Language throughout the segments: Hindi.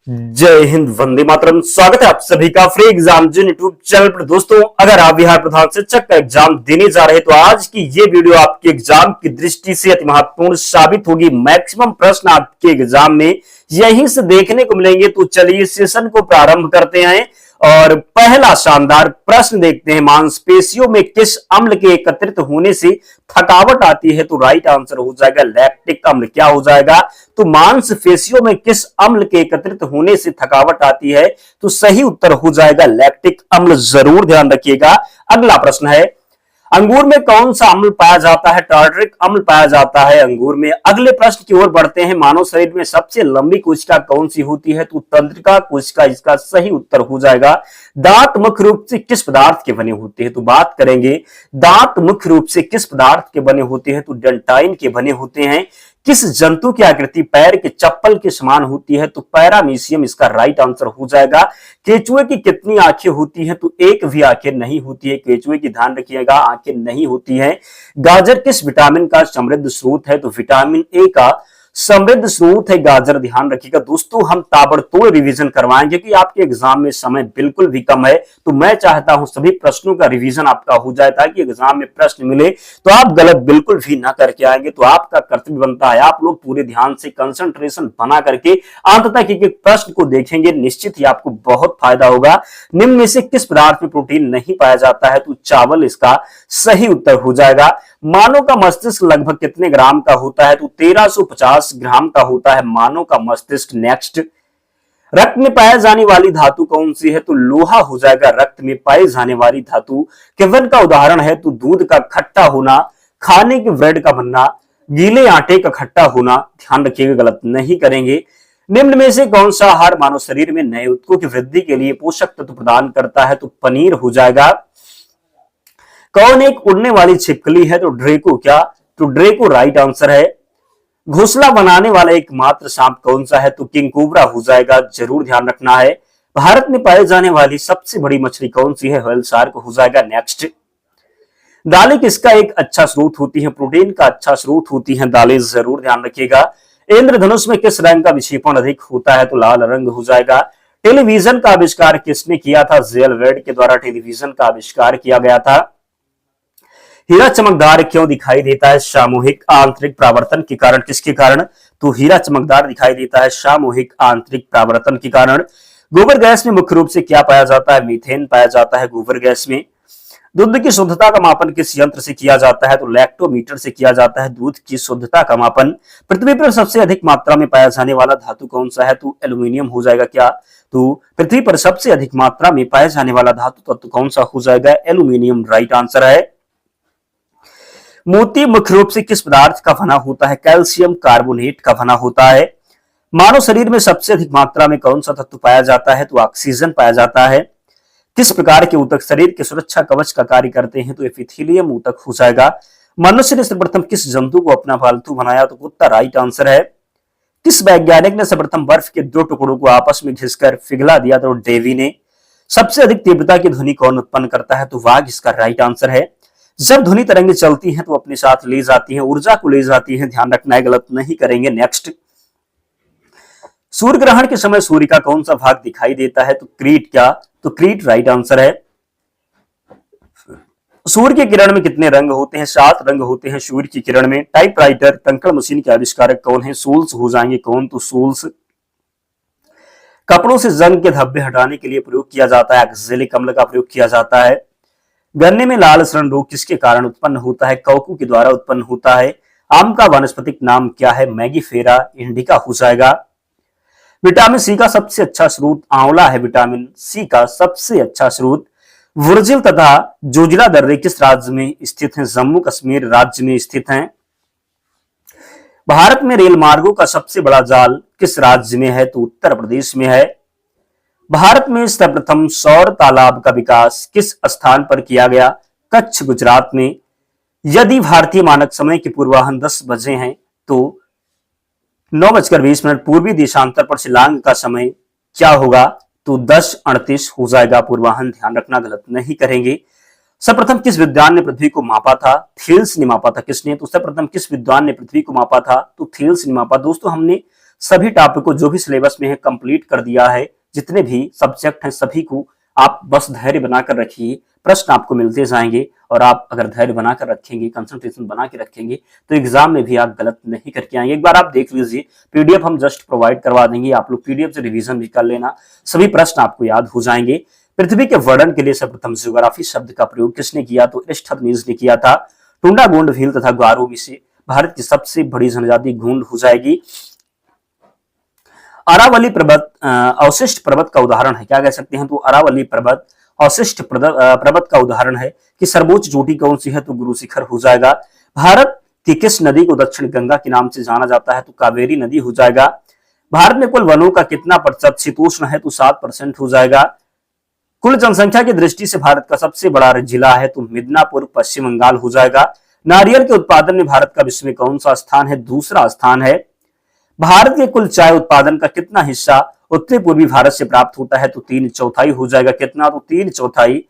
जय हिंद, वंदे मातरम। स्वागत है आप सभी का फ्री एग्जाम जिन यूट्यूब चैनल पर। दोस्तों, अगर आप बिहार प्रधान शिक्षक का एग्जाम देने जा रहे हैं तो आज की ये वीडियो आपके एग्जाम की दृष्टि से अति महत्वपूर्ण साबित होगी। मैक्सिमम प्रश्न आपके एग्जाम में यहीं से देखने को मिलेंगे। तो चलिए सेशन को प्रारंभ करते हैं और पहला शानदार प्रश्न देखते हैं। मांसपेशियों में किस अम्ल के एकत्रित होने से थकावट आती है? तो राइट आंसर हो जाएगा लैक्टिक अम्ल। क्या हो जाएगा? तो मांसपेशियों में किस अम्ल के एकत्रित होने से थकावट आती है? तो सही उत्तर हो जाएगा लैक्टिक अम्ल। जरूर ध्यान रखिएगा। अगला प्रश्न है, अंगूर में कौन सा अम्ल पाया जाता है? टार्टरिक अम्ल पाया जाता है अंगूर में। अगले प्रश्न की ओर बढ़ते हैं। मानव शरीर में सबसे लंबी कोशिका कौन सी होती है? तो तंत्रिका कोशिका इसका सही उत्तर हो जाएगा। दांत मुख्य रूप से किस पदार्थ के बने होते हैं? तो बात करेंगे दांत मुख्य रूप से किस पदार्थ के बने होते हैं? तो डेंटाइन के बने होते हैं। किस जंतु की आकृति पैर के चप्पल के समान होती है? तो पैरामीशियम इसका राइट आंसर हो जाएगा। केचुए की कितनी आंखें होती हैं? तो एक भी आंखें नहीं होती है केचुए की, ध्यान रखिएगा, आंखें नहीं होती हैं। गाजर किस विटामिन का समृद्ध स्रोत है? तो विटामिन ए का समृद्ध स्रोत है गाजर, ध्यान रखिएगा। दोस्तों, हम ताबड़तोड़ रिवीजन करवाएंगे कि आपके एग्जाम में समय बिल्कुल भी कम है, तो मैं चाहता हूं सभी प्रश्नों का रिवीजन आपका हो जाए ताकि एग्जाम में प्रश्न मिले तो आप गलत बिल्कुल भी ना करके आएंगे। तो आपका कर्तव्य बनता है आप लोग पूरे ध्यान से कंसंट्रेशन बना करके अंत तक एक प्रश्न को देखेंगे, निश्चित ही आपको बहुत फायदा होगा। निम्न में से किस पदार्थ में प्रोटीन नहीं पाया जाता है? तो चावल इसका सही उत्तर हो जाएगा। मानव का मस्तिष्क लगभग कितने ग्राम का होता है? तो 1350 ग्राम का होता है मानव का मस्तिष्क। नेक्स्ट, रक्त में पाया जाने वाली धातु कौन सी है? तो लोहा हो जाएगा रक्त में पाई जाने वाली धातु। किवन का उदाहरण है तो दूध का खट्टा होना, खाने के ब्रेड का बनना, गीले आटे का खट्टा होना। ध्यान रखिएगा, गलत नहीं करेंगे। निम्न में से कौन सा आहार मानव शरीर में नए ऊतकों की वृद्धि के लिए पोषक तत्व प्रदान करता है? तो पनीर हो जाएगा। कौन एक उड़ने वाली छिपकली है? तो ड्रेको। क्या? तो ड्रेको राइट आंसर है। घोंसला बनाने वाला एकमात्र सांप कौन सा है? तो किंग कोबरा हो जाएगा। जरूर ध्यान रखना है। भारत में पाई जाने वाली सबसे बड़ी मछली कौन सी है? व्हेल शार्क हो जाएगा। नेक्स्ट, दालें किसका एक अच्छा स्रोत होती है? प्रोटीन का अच्छा स्रोत होती है दालें। जरूर ध्यान रखिएगा। इंद्रधनुष में किस रंग का विक्षेपण अधिक होता है? तो लाल रंग हो जाएगा। टेलीविजन का आविष्कार किसने किया था? जेल वेड के द्वारा टेलीविजन का आविष्कार किया गया था। हीरा चमकदार क्यों दिखाई देता है? सामूहिक आंतरिक प्रावर्तन के कारण। किसके कारण? तो हीरा चमकदार दिखाई देता है सामूहिक आंतरिक प्रावर्तन के कारण। गोबर गैस में मुख्य रूप से क्या पाया जाता है? मीथेन पाया जाता है गोबर गैस में। दूध की शुद्धता का मापन किस यंत्र से किया जाता है? तो लैक्टोमीटर से किया जाता है दूध की शुद्धता का मापन। पृथ्वी पर सबसे अधिक मात्रा में पाया जाने वाला धातु कौन सा है? तो एल्यूमिनियम हो जाएगा। क्या? तो पृथ्वी पर सबसे अधिक मात्रा में पाया जाने वाला धातु तत्व कौन सा हो जाएगा? एल्यूमिनियम राइट आंसर है। मोती मुख्य रूप से किस पदार्थ का बना होता है? कैल्शियम कार्बोनेट का बना होता है। मानव शरीर में सबसे अधिक मात्रा में कौन सा तत्व पाया जाता है? तो ऑक्सीजन पाया जाता है। किस प्रकार के ऊतक शरीर के सुरक्षा कवच का कार्य करते हैं? तो एपिथेलियम ऊतक हो जाएगा। मनुष्य ने सर्वप्रथम किस जंतु को अपना पालतू बनाया? तो कुत्ता राइट आंसर है। किस वैज्ञानिक ने सर्वप्रथम बर्फ के दो टुकड़ों को आपस में घिसकर पिघला दिया? तो डेवी ने। सबसे अधिक तीव्रता की ध्वनि कौन उत्पन्न करता है? तो वाघ इसका राइट आंसर है। जब ध्वनि तरंगें चलती हैं तो अपने साथ ले जाती हैं, ऊर्जा को ले जाती हैं, ध्यान रखना है, गलत नहीं करेंगे। नेक्स्ट, सूर्य ग्रहण के समय सूर्य का कौन सा भाग दिखाई देता है? तो क्रीट। क्या? तो क्रीट राइट आंसर है। सूर्य के किरण में कितने रंग होते हैं? 7 रंग होते हैं सूर्य की किरण में। टाइपराइटर कंकड़ मशीन के आविष्कारक कौन है? सोल्स हो जाएंगे। कौन? तो सोल्स। कपड़ों से जंग के धब्बे हटाने के लिए प्रयोग किया जाता है एक्जेलिक अम्ल का प्रयोग किया जाता है। गन्ने में लाल सड़न रोग किसके कारण उत्पन्न होता है? कवकों के द्वारा उत्पन्न होता है। आम का वानस्पतिक नाम क्या है? मैगीफेरा इंडिका हो जाएगा। विटामिन सी का सबसे अच्छा स्रोत आंवला है। विटामिन सी का सबसे अच्छा स्रोत। वुर्जिल तथा जोजिला दर्रे किस राज्य में स्थित हैं? जम्मू कश्मीर राज्य में स्थित हैं। भारत में रेल मार्गों का सबसे बड़ा जाल किस राज्य में है? तो उत्तर प्रदेश में है। भारत में सर्वप्रथम सौर तालाब का विकास किस स्थान पर किया गया? कच्छ गुजरात में। यदि भारतीय मानक समय के पूर्वाह्न 10 बजे हैं तो 9:20 पूर्वी देशांतर पर शिलांग का समय क्या होगा? तो 10:38 हो जाएगा पूर्वाह्न, ध्यान रखना, गलत नहीं करेंगे। सर्वप्रथम किस विद्वान ने पृथ्वी को मापा था? थेल्स ने मापा था। किसने? तो सर्वप्रथम किस विद्वान ने पृथ्वी को मापा था? तो थेल्स ने मापा। दोस्तों, हमने सभी टॉपिक को जो भी सिलेबस में है कंप्लीट कर दिया है। जितने भी सब्जेक्ट हैं सभी को आप बस धैर्य बनाकर रखिए, प्रश्न आपको मिलते जाएंगे और आप अगर धैर्य बनाकर रखेंगे, कंसंट्रेशन बना के रखेंगे तो एग्जाम में भी आप गलत नहीं करके आएंगे। एक बार आप देख लीजिए, पीडीएफ हम जस्ट प्रोवाइड करवा देंगे, आप लोग पीडीएफ से रिवीजन भी कर लेना, सभी प्रश्न आपको याद हो जाएंगे। पृथ्वी के वर्णन के लिए सर्वप्रथम ज्योग्राफी शब्द का प्रयोग किसने किया? तो एरिस्टोफेनीज ने किया था। टुंडा, गोंड, भील तथा गारो में से भारत की सबसे बड़ी जनजाति गोंड हो जाएगी। अरावली पर्वत अवशिष्ट पर्वत का उदाहरण है, क्या कह सकते हैं? तो अरावली पर्वत अवशिष्ट पर्वत का उदाहरण है। कि सर्वोच्च चोटी कौन सी है? तो गुरु शिखर हो जाएगा। भारत की किस नदी को दक्षिण गंगा के नाम से जाना जाता है? तो कावेरी नदी हो जाएगा। भारत में कुल वनों का कितना प्रतिशत शीतोष्ण है? तो 7% हो जाएगा। कुल जनसंख्या की दृष्टि से भारत का सबसे बड़ा जिला है? तो मिदनापुर पश्चिम बंगाल हो जाएगा। नारियल के उत्पादन में भारत का विश्व में कौन सा स्थान है? दूसरा स्थान है। भारत के कुल चाय उत्पादन का कितना हिस्सा उत्तरी पूर्वी भारत से प्राप्त होता है? तो 3/4 हो जाएगा। कितना? तो 3/4।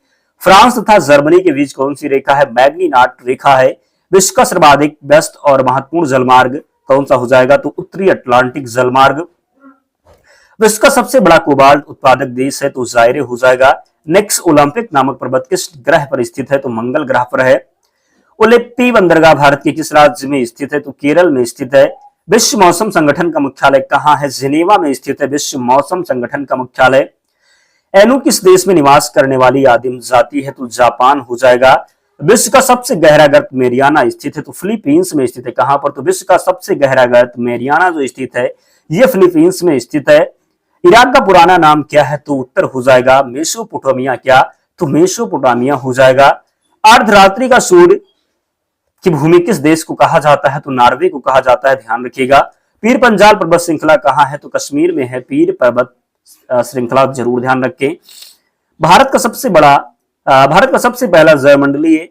फ्रांस तथा जर्मनी के बीच कौन सी रेखा है? मैग्नीनाट रेखा है। विश्व का सर्वाधिक व्यस्त और महत्वपूर्ण जलमार्ग कौन सा हो जाएगा? तो उत्तरी अटलांटिक जलमार्ग। विश्व का सबसे बड़ा कोबाल्ट उत्पादक देश है? तो जायरे हो जाएगा। नेक्स्ट ओलंपिक नामक पर्वत किस ग्रह पर स्थित है? तो मंगल ग्रह पर है। उलेप्पी बंदरगाह भारत के किस राज्य में स्थित है? तो केरल में स्थित है। विश्व मौसम संगठन का मुख्यालय कहाँ है? जिनेवा में स्थित है विश्व मौसम संगठन का मुख्यालय। एनु किस देश में निवास करने वाली आदिम जाति है? तो जापान हो जाएगा। विश्व का सबसे गहरा गर्त मेरियाना स्थित है? तो फिलीपींस में स्थित है। कहां पर? तो विश्व का सबसे गहरा गर्त मेरियाना जो स्थित है यह फिलीपींस में स्थित है। इराक का पुराना नाम क्या है? तो उत्तर हो जाएगा मेसोपोटामिया। क्या? तो मेसोपोटामिया हो जाएगा। अर्धरात्रि का सूर्य की भूमि किस देश को कहा जाता है? तो नॉर्वे को कहा जाता है, ध्यान रखिएगा। पीर पंजाल पर्वत श्रृंखला कहाँ है? तो कश्मीर में है पीर पर्वत श्रृंखला, जरूर ध्यान रखें। भारत का सबसे पहला जयमंडलीय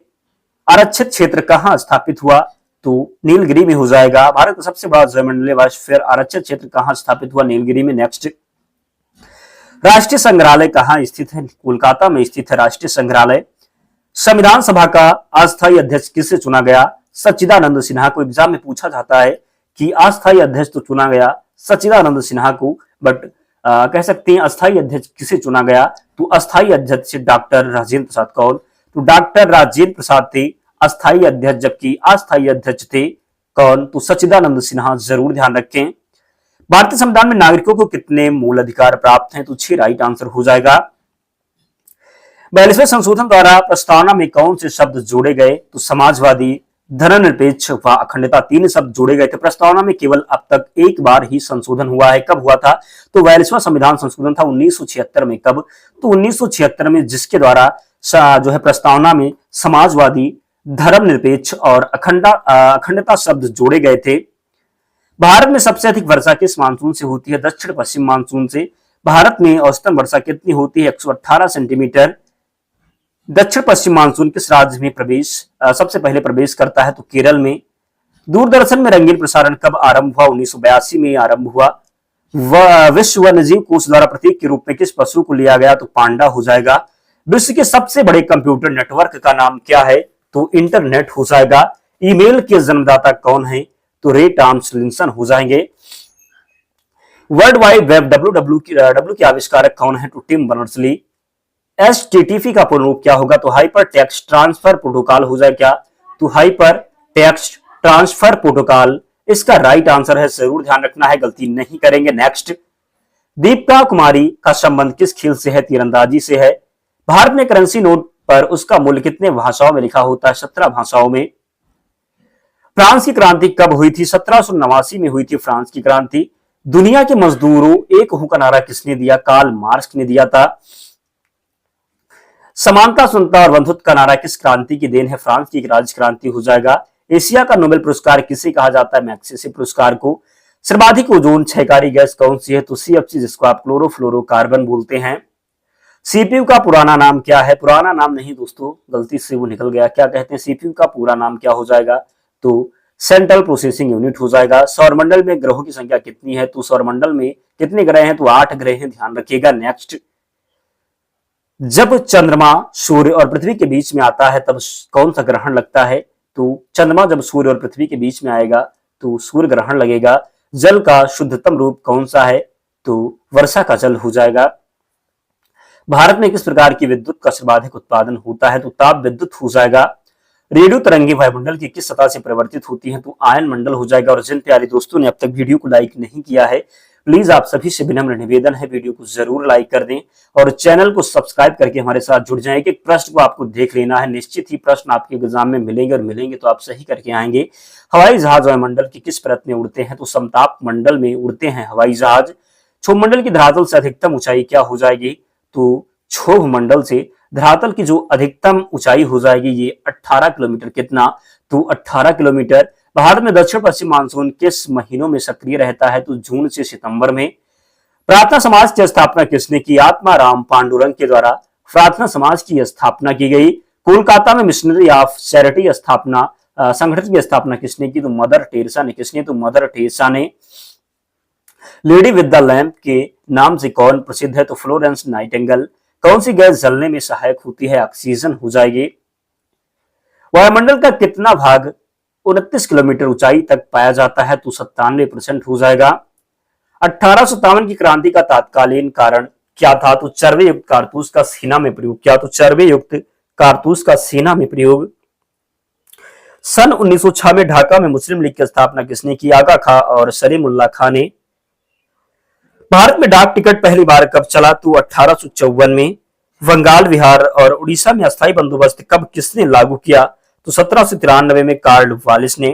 आरक्षित क्षेत्र कहाँ स्थापित हुआ? तो नीलगिरी में हो जाएगा। भारत का सबसे बड़ा जयमंडलीय बायोस्फीयर आरक्षित क्षेत्र कहाँ स्थापित हुआ? नीलगिरी में। नेक्स्ट, राष्ट्रीय संग्रहालय कहाँ स्थित है? कोलकाता में स्थित है राष्ट्रीय संग्रहालय। संविधान सभा का अस्थायी अध्यक्ष किसे चुना गया? सच्चिदानंद सिन्हा को। एग्जाम में पूछा जाता है कि अस्थायी अध्यक्ष तो चुना गया सच्चिदानंद सिन्हा को, बट कह सकते हैं अस्थायी अध्यक्ष किसे चुना गया? तो अस्थायी अध्यक्ष डॉक्टर राजेंद्र प्रसाद। कौन? तो डॉक्टर राजेंद्र प्रसाद थे अस्थायी अध्यक्ष, जबकि अस्थायी अध्यक्ष थे कौन? तो सच्चिदानंद सिन्हा, जरूर ध्यान रखें। भारतीय संविधान में नागरिकों को कितने मूल अधिकार प्राप्त हैं? तो 6 राइट आंसर हो जाएगा। 42वें संशोधन द्वारा प्रस्तावना में कौन से शब्द जोड़े गए? तो समाजवादी, धर्मनिरपेक्ष व अखंडता, 3 शब्द जोड़े गए थे। प्रस्तावना में केवल अब तक एक बार ही संशोधन हुआ है। कब हुआ था? तो 42वां संविधान संशोधन था 1976 में। कब? तो 1976 में, जिसके द्वारा जो है प्रस्तावना में समाजवादी, धर्मनिरपेक्ष और अखंडता शब्द जोड़े गए थे। भारत में सबसे अधिक वर्षा किस मानसून से होती है? दक्षिण पश्चिम मानसून से। भारत में औसतन वर्षा कितनी होती है? 118 सेंटीमीटर। दक्षिण पश्चिम मानसून किस राज्य में सबसे पहले प्रवेश करता है? तो केरल में। दूरदर्शन में रंगीन प्रसारण कब आरंभ हुआ? 1982 में आरंभ हुआ। विश्व वन्यजीव कोष द्वारा प्रतीक के रूप में किस पशु को लिया गया? तो पांडा हो जाएगा। विश्व के सबसे बड़े कंप्यूटर नेटवर्क का नाम क्या है? तो इंटरनेट हो जाएगा। ईमेल के जन्मदाता कौन है? तो रे टॉमलिंसन हो जाएंगे। वर्ल्ड वाइड वेब डब्ल्यू के आविष्कारक कौन है? तो टिम बर्नर्स-ली। HTTP का पूर्ण रूप क्या होगा? तो हाइपर टेक्स्ट ट्रांसफर प्रोटोकॉल हो जाए। क्या? तो हाइपर टेक्स्ट ट्रांसफर प्रोटोकॉल इसका राइट आंसर है, जरूर ध्यान रखना है, गलती नहीं करेंगे। नेक्स्ट, दीपिका कुमारी का संबंध किस खेल से है? तीरंदाजी से है। भारत में करेंसी नोट पर उसका मूल्य कितने भाषाओं में लिखा होता है? 17 भाषाओं में। फ्रांस की क्रांति कब हुई थी? 1789 में हुई थी फ्रांस की क्रांति। दुनिया के मजदूरों एक हूं का नारा किसने दिया? कार्ल मार्क्स ने दिया था। समानता, सुनता और बंधुत्व का नारा किस क्रांति की देन है? फ्रांस की राज्य क्रांति हो जाएगा। एशिया का नोबेल पुरस्कार किसे कहा जाता है? मैग्सेसे पुरस्कार को। सर्वाधिक ओजोन क्षयकारी गैस कौन सी है? तो CFC, जिसको आप क्लोरोफ्लोरोकार्बन बोलते हैं। CPU का पुराना नाम क्या है? पुराना नाम नहीं दोस्तों, गलती से वो निकल गया। क्या कहते हैं? CPU का पूरा नाम क्या हो जाएगा? तो सेंट्रल प्रोसेसिंग यूनिट हो जाएगा। सौरमंडल में ग्रहों की संख्या कितनी है? तो सौरमंडल में कितने ग्रह हैं? तो 8 ग्रह हैं, ध्यान रखिएगा। नेक्स्ट, जब चंद्रमा सूर्य और पृथ्वी के बीच में आता है तब कौन सा ग्रहण लगता है? तो चंद्रमा जब सूर्य और पृथ्वी के बीच में आएगा तो सूर्य ग्रहण लगेगा। जल का शुद्धतम रूप कौन सा है? तो वर्षा का जल हो जाएगा। भारत में किस प्रकार की विद्युत का सर्वाधिक उत्पादन होता है? तो ताप विद्युत हो जाएगा। रेडियो तरंगे वायुमंडल की किस सतह से परिवर्तित होती हैं? तो आयन मंडल हो जाएगा। और जिन प्यारे दोस्तों ने अब तक वीडियो को लाइक नहीं किया है, प्लीज आप सभी से विनम्र निवेदन है, वीडियो को जरूर लाइक कर दें और चैनल को सब्सक्राइब करके हमारे साथ जुड़ जाएं। एक प्रश्न को आपको देख लेना है, निश्चित ही प्रश्न आपके एग्जाम में मिलेंगे और मिलेंगे तो आप सही करके आएंगे। हवाई जहाज वायुमंडल की किस परत में उड़ते हैं? तो समताप मंडल में उड़ते हैं हवाई जहाज। क्षोभ मंडल की धरातल से अधिकतम ऊंचाई क्या हो जाएगी? तो क्षोभ मंडल से धरातल की जो अधिकतम ऊंचाई हो जाएगी ये 18 किलोमीटर। कितना? तो 18 किलोमीटर। भारत में दक्षिण पश्चिम मानसून किस महीनों में सक्रिय रहता है? तो जून से सितंबर में। प्रार्थना समाज की स्थापना किसने की? आत्माराम पांडुरंग के द्वारा प्रार्थना समाज की स्थापना की गई। कोलकाता में मिशनरी ऑफ चैरिटी स्थापना संगठन की स्थापना किसने की? तो मदर टेरेसा ने। किसने? तो मदर टेरेसा ने। लेडी विद द लैंप के नाम से कौन प्रसिद्ध है? तो फ्लोरेंस नाइटिंगेल। कौन सी गैस जलने में सहायक होती है? ऑक्सीजन हो जाएगी। वायुमंडल का कितना भाग 29 किलोमीटर ऊंचाई तक पाया जाता है? तो 97% हो जाएगा। 1857 की क्रांति का तत्कालीन कारण क्या था? तो चरबे युक्त कारतूस का सेना में प्रयोग। क्या? तो चरबे युक्त कारतूस का सेना में प्रयोग। सन 1906 में ढाका में मुस्लिम लीग की स्थापना किसने की? आगा खां और सलीमुल्लाह खां ने। भारत में डाक टिकट पहली बार कब चला? तो 1854 में। बंगाल, बिहार और उड़ीसा में अस्थायी बंदोबस्त कब किसने लागू किया? तो 1793 में कार्ल वालिस ने।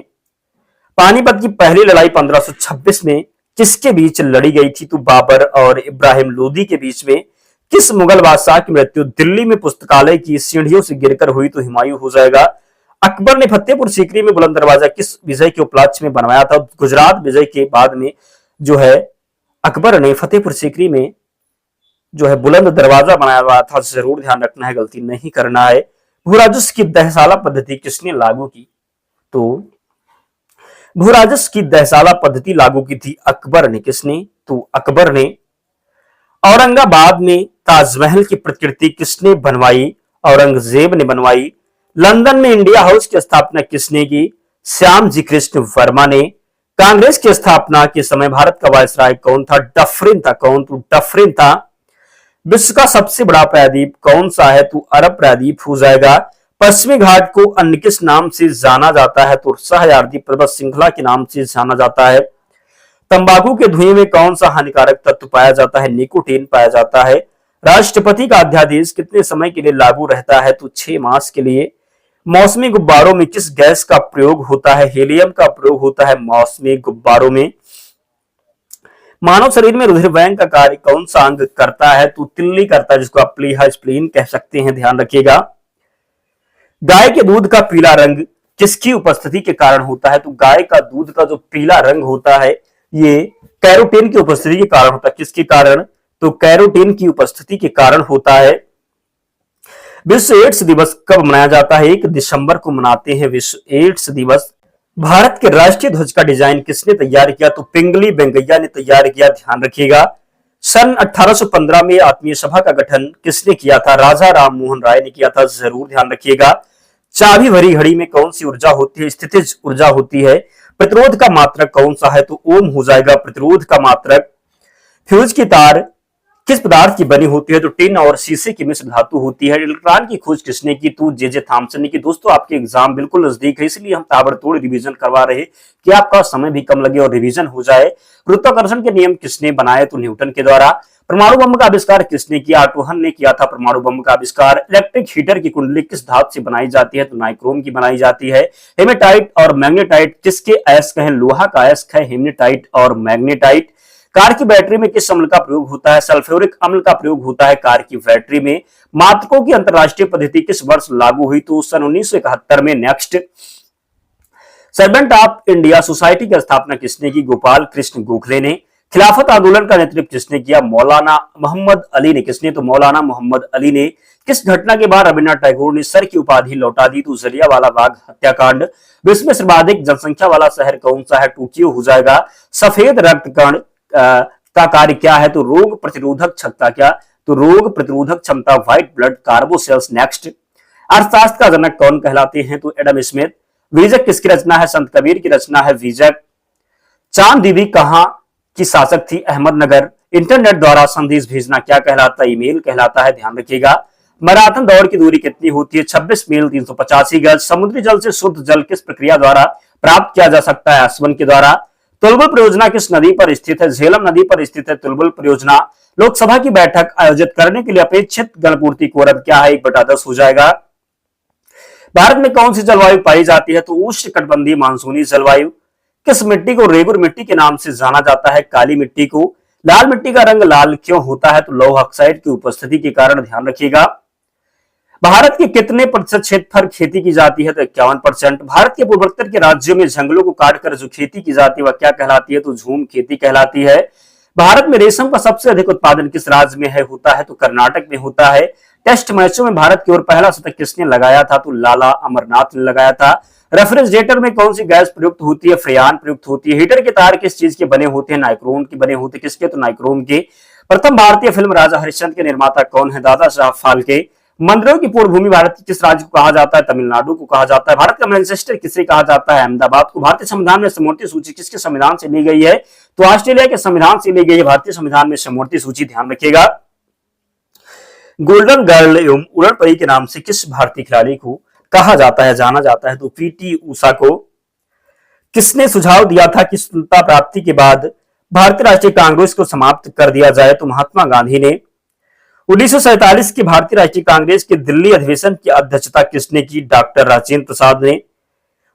पानीपत की पहली लड़ाई 1526 में किसके बीच लड़ी गई थी? तो बाबर और इब्राहिम लोदी के बीच में। किस मुगल बादशाह की मृत्यु दिल्ली में पुस्तकालय की सीढ़ियों से गिरकर हुई? तो हुमायूं हो जाएगा। अकबर ने फतेहपुर सीकरी में बुलंद दरवाजा किस विजय के उपलक्ष्य में बनवाया था? गुजरात विजय के बाद में जो है अकबर ने फतेहपुर सीकरी में जो है बुलंद दरवाजा बनाया हुआ था। जरूर ध्यान रखना है, गलती नहीं करना है। भू राजस्व की दहसाला पद्धति किसने लागू की? तो भू राजस्व की दहसाला पद्धति लागू की थी अकबर ने। किसने? तो अकबर ने। औरंगाबाद में ताजमहल की प्रतिकृति किसने बनवाई? औरंगजेब ने बनवाई। लंदन में इंडिया हाउस की स्थापना किसने की? श्याम जी कृष्ण वर्मा ने। कांग्रेस की स्थापना के समय भारत का वायसराय कौन था? डफरिन था। कौन? तो डफरिन था। विश्व का सबसे बड़ा प्रायद्वीप कौन सा है? तो अरब प्रायद्वीप हो जाएगा। पश्चिमी घाट को अन्य किस नाम से जाना जाता है? तो सहयाद्री पर्वत श्रृंखला के नाम से जाना जाता है। तंबाकू के धुएं में कौन सा हानिकारक तत्व पाया जाता है? निकोटीन पाया जाता है। राष्ट्रपति का अध्यादेश कितने समय के लिए लागू रहता है? तो 6 मास के लिए। मौसमी गुब्बारों में किस गैस का प्रयोग होता है? हीलियम का प्रयोग होता है मौसमी गुब्बारों में। मानव शरीर में रुधिर बैंक का कार्य कौन सा अंग करता है? तो तिल्ली करता है, जिसको आप प्लीहा स्प्लीन कह सकते हैं, ध्यान रखिएगा। गाय के दूध का पीला रंग किसकी उपस्थिति के कारण होता है? तो गाय का दूध का जो पीला रंग होता है ये कैरोटीन की उपस्थिति के कारण होता है। किसके कारण? तो कैरोटीन की उपस्थिति के कारण होता है। विश्व एड्स दिवस कब मनाया जाता है? 1 दिसंबर को मनाते हैं विश्व एड्स दिवस। भारत के राष्ट्रीय ध्वज का डिजाइन किसने तैयार किया? तो पिंगली वेंकैया ने तैयार किया, ध्यान रखिएगा। सन 1815 में आत्मीय सभा का गठन किसने किया था? राजा राम मोहन राय ने किया था, जरूर ध्यान रखिएगा। चाबी भरी घड़ी में कौन सी ऊर्जा होती है? स्थितिज ऊर्जा होती है। प्रतिरोध का मात्रक कौन सा है? तो ओम हो जाएगा प्रतिरोध का मात्रक। फ्यूज की तार किस पदार्थ की बनी होती है? तो टिन और शीशे की मिश्र धातु होती है। इलेक्ट्रॉन की खोज किसने की? तो जे थॉमसन ने की। दोस्तों आपके एग्जाम बिल्कुल नजदीक है, इसलिए हम ताबड़तोड़ रिवीजन करवा रहे कि आपका समय भी कम लगे और रिवीजन हो जाए। गुरुत्वाकर्षण के नियम किसने बनाए? तो न्यूटन के द्वारा। परमाणु बम का आविष्कार किसने किया? ऑटो हन ने किया था परमाणु बम का आविष्कार। इलेक्ट्रिक हीटर की कुंडली किस धातु से बनाई जाती है? तो नाइक्रोम की बनाई जाती है। हेमेटाइट और मैग्नेटाइट किसके अयस्क हैं? लोहा का अयस्क है हेमेटाइट और मैग्नेटाइट। कार की बैटरी में किस अम्ल का प्रयोग होता है? सल्फ्यूरिक अम्ल का प्रयोग होता है कार की बैटरी में। मात्रकों की अंतरराष्ट्रीय पद्धति किस वर्ष लागू हुई? तो सन 1971 में। Next, servant of India society की स्थापना किसने की? गोपाल कृष्ण गोखले ने। खिलाफत आंदोलन का नेतृत्व किसने किया? मौलाना मोहम्मद अली ने। किसने? तो मौलाना मोहम्मद अली ने। किस घटना के बाद रविन्द्रनाथ टैगोर ने सर की उपाधि लौटा दी? तो जलियांवाला बाग हत्याकांड। विश्व में सर्वाधिक जनसंख्या वाला शहर कौन सा है? टोक्यो हो जाएगा। सफेद रक्त कण का कार्य क्या है? तो रोग प्रतिरोधक क्षमता। क्या? तो रोग प्रतिरोधक क्षमता, व्हाइट ब्लड कार्बोसेल्स। नेक्स्ट, अर्थशास्त्र का जनक कौन कहलाते हैं? तो एडम स्मिथ। बीजक किसकी रचना है? संत कबीर की रचना है बीजक। चांद बीबी कहां की शासक थी? अहमदनगर। इंटरनेट द्वारा संदेश भेजना क्या कहलाता है? ईमेल कहलाता है, ध्यान रखिएगा। मैराथन दौड़ की दूरी कितनी होती है? 26 मील 385 गज। समुद्री जल से शुद्ध जल किस प्रक्रिया द्वारा प्राप्त किया जा सकता है? आसवन के द्वारा। तुलबुल परियोजना किस नदी पर स्थित है? झेलम नदी पर स्थित है तुलबुल परियोजना। लोकसभा की बैठक आयोजित करने के लिए अपेक्षित गणपूर्ति कोरम क्या है? 1/10 हो जाएगा। भारत में कौन सी जलवायु पाई जाती है? तो उष्ण कटिबंधीय मानसूनी जलवायु। किस मिट्टी को रेगुर मिट्टी के नाम से जाना जाता है? काली मिट्टी को। लाल मिट्टी का रंग लाल क्यों होता है? तो लौह ऑक्साइड की उपस्थिति के कारण, ध्यान रखिएगा। भारत के कितने प्रतिशत क्षेत्र पर खेती की जाती है? तो 51%। भारत के पूर्वोत्तर के राज्यों में जंगलों को काटकर जो खेती की जाती है वह क्या कहलाती है? तो झूम खेती कहलाती है। भारत में रेशम का सबसे अधिक उत्पादन किस राज्य में है होता है? तो कर्नाटक में होता है। टेस्ट मैचों में भारत की ओर पहला शतक किसने लगाया था? तो लाला अमरनाथ ने लगाया था। रेफ्रिजरेटर में कौन सी गैस प्रयुक्त होती है? फ्रेयान प्रयुक्त होती है। हीटर के तार किस चीज के बने होते हैं? नाइक्रोम के बने होते हैं। किसके? तो नाइक्रोम के। प्रथम भारतीय फिल्म राजा हरिश्चंद्र के निर्माता कौन है? दादा साहब फाल्के। मंदिरों की पूर्ण भूमि भारत के किस राज्य को कहा जाता है? तमिलनाडु को कहा जाता है। भारत का मैनचेस्टर किसे कहा जाता है? अहमदाबाद को। भारतीय संविधान में समवर्ती सूची किसके संविधान से ली गई है? तो ऑस्ट्रेलिया के संविधान से ली गई है भारतीय संविधान में समवर्ती सूची, ध्यान रखिएगा। गोल्डन गर्ल एवं उड़न परी के नाम से किस भारतीय खिलाड़ी को कहा जाता है, जाना जाता है? तो पीटी उषा को। किसने सुझाव दिया था कि स्वतंत्रता प्राप्ति के बाद भारतीय राष्ट्रीय कांग्रेस को समाप्त कर दिया जाए? तो महात्मा गांधी ने। 1947 की भारतीय राष्ट्रीय कांग्रेस के दिल्ली अधिवेशन की अध्यक्षता किसने की? डॉक्टर राजेंद्र प्रसाद ने।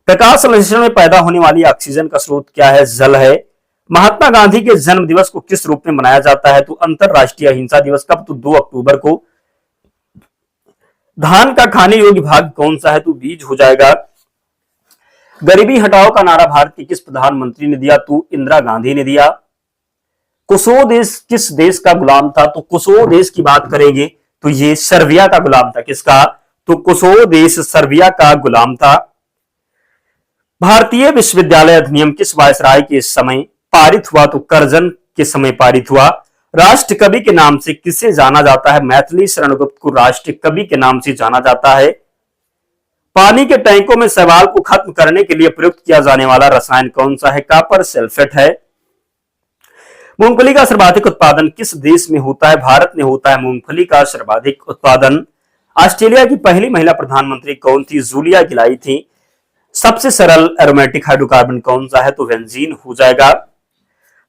प्रकाश संश्लेषण में पैदा होने वाली ऑक्सीजन का स्रोत क्या है? जल है। महात्मा गांधी के जन्म दिवस को किस रूप में मनाया जाता है? तो अंतरराष्ट्रीय अहिंसा दिवस। कब? तो 2 अक्टूबर को। धान का खाने योग्य भाग कौन सा है? तो बीज हो जाएगा। गरीबी हटाओ का नारा भारत के किस प्रधानमंत्री ने दिया? तो इंदिरा गांधी ने दिया। कोसोवो देश किस देश का गुलाम था? तो कोसोवो देश की बात करेंगे तो ये सर्बिया का गुलाम था। किसका? तो कोसोवो देश सर्बिया का गुलाम था। भारतीय विश्वविद्यालय अधिनियम किस वायसराय के समय पारित हुआ? तो करजन के समय पारित हुआ। राष्ट्र कवि के नाम से किसे जाना जाता है? मैथिली शरण गुप्त को राष्ट्र कवि के नाम से जाना जाता है। पानी के टैंकों में शैवाल को खत्म करने के लिए प्रयुक्त किया जाने वाला रसायन कौन सा है? कॉपर सल्फेट है। मूंगफली का सर्वाधिक उत्पादन किस देश में होता है? भारत में होता है मूंगफली का सर्वाधिक उत्पादन। ऑस्ट्रेलिया की पहली महिला प्रधानमंत्री कौन थी? जूलिया गिलाई थी। सबसे सरल एरोमेटिक हाइड्रोकार्बन कौन सा है? तो बेंजीन हो जाएगा।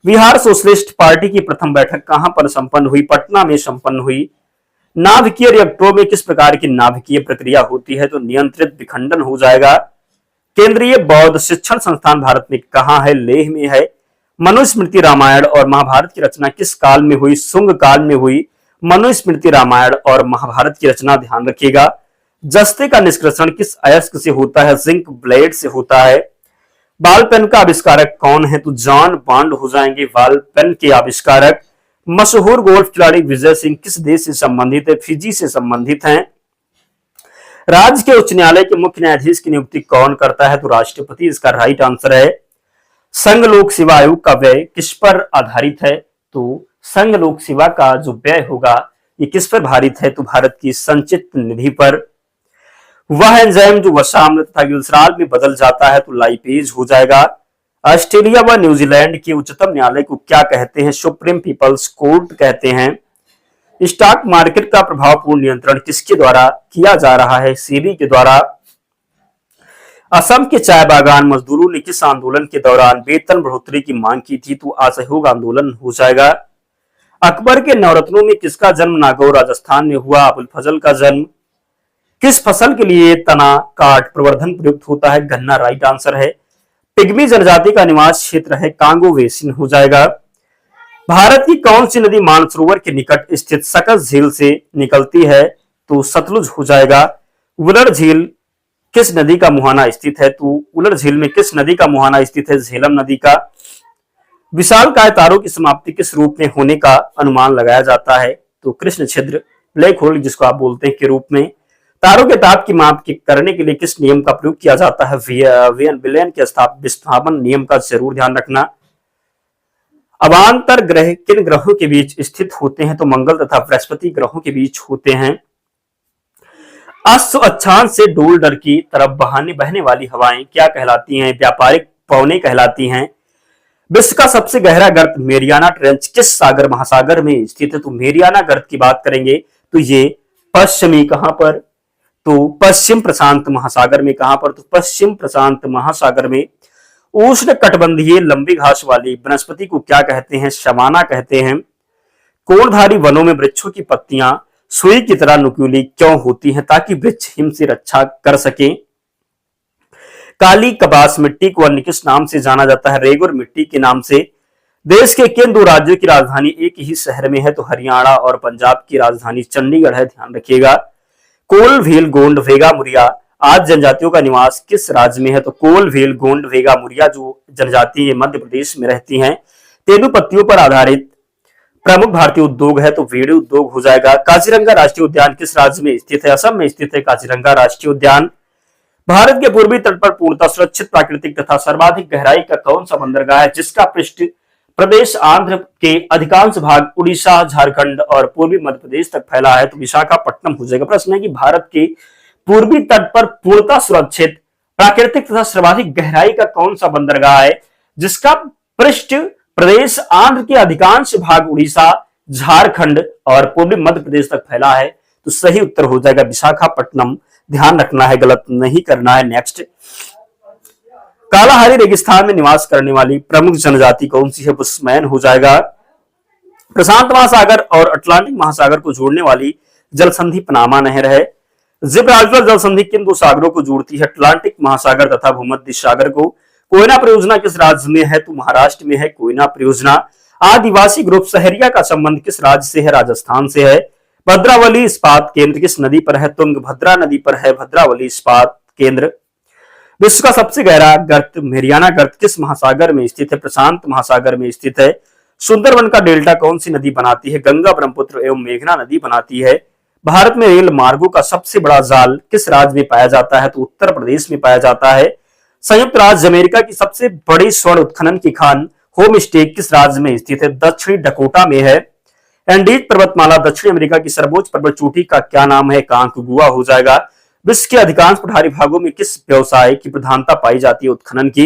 बिहार सोशलिस्ट पार्टी की प्रथम बैठक कहां पर संपन्न हुई? पटना में संपन्न हुई। नाभिकीय रिएक्टरों में किस प्रकार की नाभिकीय प्रक्रिया होती है? तो नियंत्रित विखंडन हो जाएगा। केंद्रीय बौद्ध शिक्षण संस्थान भारत में कहां है? लेह में है। मनुस्मृति रामायण और महाभारत की रचना किस काल में हुई? शुंग काल में हुई। मनुस्मृति रामायण और महाभारत की रचना, ध्यान रखिएगा। जस्ते का निष्कर्षण किस अयस्क से होता है? जिंक ब्लेड से होता है। बॉल पेन का आविष्कारक कौन है? तो जॉन बॉन्ड हो जाएंगे बॉल पेन के आविष्कारक। मशहूर गोल्फ खिलाड़ी विजय सिंह किस देश से संबंधित है? फिजी से संबंधित हैं। राज्य के उच्च न्यायालय के मुख्य न्यायाधीश की नियुक्ति कौन करता है? तो राष्ट्रपति इसका राइट आंसर है। संघ लोक सेवा आयोग का व्यय किस पर आधारित है? तो संघ लोक सेवा का जो व्यय होगा ये किस पर आधारित है? तो भारत की संचित निधि पर। वह एंजाइम जो वसा अम्ल तथा ग्लिसरॉल में बदल जाता है तो लाइपेज हो जाएगा। ऑस्ट्रेलिया व न्यूजीलैंड के उच्चतम न्यायालय को क्या कहते हैं? सुप्रीम पीपल्स कोर्ट कहते हैं। स्टॉक मार्केट का प्रभावपूर्ण नियंत्रण किसके द्वारा किया जा रहा है? सेबी के द्वारा। असम के चाय बागान मजदूरों ने किस आंदोलन के दौरान वेतन बढ़ोतरी की मांग की थी? तो असहयोग आंदोलन हो जाएगा। अकबर के नवरत्नों में किसका जन्म नागौर राजस्थान में हुआ? अबुल फजल का जन्म। किस फसल के लिए तना काट प्रवर्धन प्रयुक्त होता है? गन्ना राइट आंसर है। पिग्मी जनजाति का निवास क्षेत्र है कांगो बेसिन हो जाएगा। भारत की कौन सी नदी मानसरोवर के निकट स्थित सकस झील से निकलती है? तो सतलुज हो जाएगा। वुलर झील किस नदी का मुहाना स्थित है? तो वुलर झील में किस नदी का मुहाना स्थित है? झेलम नदी का। विशालकाय तारों की समाप्ति किस रूप में होने का अनुमान लगाया जाता है? तो कृष्ण छिद्र ब्लैक होल जिसको आप बोलते हैं के रूप में। तारों के ताप की माप करने के लिए किस नियम का प्रयोग किया जाता है? विलियन के विस्थापन नियम का जरूर ध्यान रखना। अवान्तर ग्रह किन ग्रहों के बीच स्थित होते हैं? तो मंगल तथा बृहस्पति ग्रहों के बीच होते हैं। अश्व अक्षांश से डोलडर की तरफ बहने वाली हवाएं क्या कहलाती हैं? व्यापारिक पवनें कहलाती हैं। विश्व का सबसे गहरा गर्त मेरियाना ट्रेंच किस सागर महासागर में स्थित है? तो मेरियाना गर्त की बात करेंगे तो ये पश्चिमी कहां पर? तो पश्चिम प्रशांत महासागर में। कहां पर? तो पश्चिम प्रशांत महासागर में। उष्ण कटिबंधीय लंबी घास वाली वनस्पति को क्या कहते हैं? शमाना कहते हैं। कोणधारी वनों में वृक्षों की पत्तियां सुई की तरह नुकीली क्यों होती हैं? ताकि वृक्ष हिम से रक्षा कर सके। काली कपास मिट्टी को अन्य किस नाम से जाना जाता है? रेगुर मिट्टी के नाम से। देश के किन दो राज्यों की राजधानी एक ही शहर में है? तो हरियाणा और पंजाब की राजधानी चंडीगढ़ है, ध्यान रखिएगा। कोल भील गोंड वेगा मुरिया आज जनजातियों का निवास किस राज्य में है? तो कोल भील गोंड वेगा मुरिया जो जनजाति मध्य प्रदेश में रहती हैं। तेंदू पत्तियों पर आधारित प्रमुख भारतीय उद्योग है तो वीडियो उद्योग हो जाएगा। काजीरंगा राष्ट्रीय उद्यान किस राज्य में स्थित है? असम में स्थित है काजीरंगा राष्ट्रीय उद्यान। भारत के पूर्वी तट पर पूर्णतः सुरक्षित प्राकृतिक तथा सर्वाधिक गहराई का कौन सा बंदरगाह है जिसका पृष्ठ प्रदेश आंध्र के अधिकांश भाग उड़ीसा झारखंड और पूर्वी मध्य प्रदेश तक फैला है? तो विशाखापट्टनम हो जाएगा। प्रश्न है कि भारत के पूर्वी तट पर पूर्णतः सुरक्षित प्राकृतिक तथा सर्वाधिक गहराई का कौन सा बंदरगाह है जिसका पृष्ठ प्रदेश आंध्र के अधिकांश भाग उड़ीसा झारखंड और पूर्वी मध्य प्रदेश तक फैला है? तो सही उत्तर हो जाएगा विशाखापट्टनम। ध्यान रखना है, गलत नहीं करना है। नेक्स्ट, कालाहारी रेगिस्तान में निवास करने वाली प्रमुख जनजाति कौन सी है? बुशमैन हो जाएगा। प्रशांत महासागर और अटलांटिक महासागर को जोड़ने वाली जल संधि पनामा नहर है। जिब्राल्टर जल संधि किन दो सागरों को जोड़ती है? अटलांटिक महासागर तथा भूमध्य सागर को। कोयना परियोजना किस राज्य में है? तो महाराष्ट्र में है कोयना परियोजना। आदिवासी ग्रुप सहरिया का संबंध किस राज्य से है? राजस्थान से है। भद्रावली इस्पात केंद्र किस नदी पर है? तुंगभद्रा नदी पर है भद्रावली इस्पात केंद्र। विश्व का सबसे गहरा गर्त मेरियाना गर्त किस महासागर में स्थित है? प्रशांत महासागर में स्थित है। सुंदरवन का डेल्टा कौन सी नदी बनाती है? गंगा, ब्रह्मपुत्र एवं मेघना नदी बनाती है। भारत में रेल मार्गों का सबसे बड़ा जाल किस राज्य में पाया जाता है? तो उत्तर प्रदेश में पाया जाता है। संयुक्त राज्य अमेरिका की सबसे बड़ी स्वर्ण उत्खनन की खान होम स्टे किस राज्य में स्थित है? दक्षिणी डकोटा में है। एंडीज पर्वतमाला दक्षिण अमेरिका की सर्वोच्च पर्वत चोटी का क्या नाम है? कांकगुआ हो जाएगा। विश्व के अधिकांश पठारी भागों में किस व्यवसाय की प्रधानता पाई जाती है? उत्खनन की।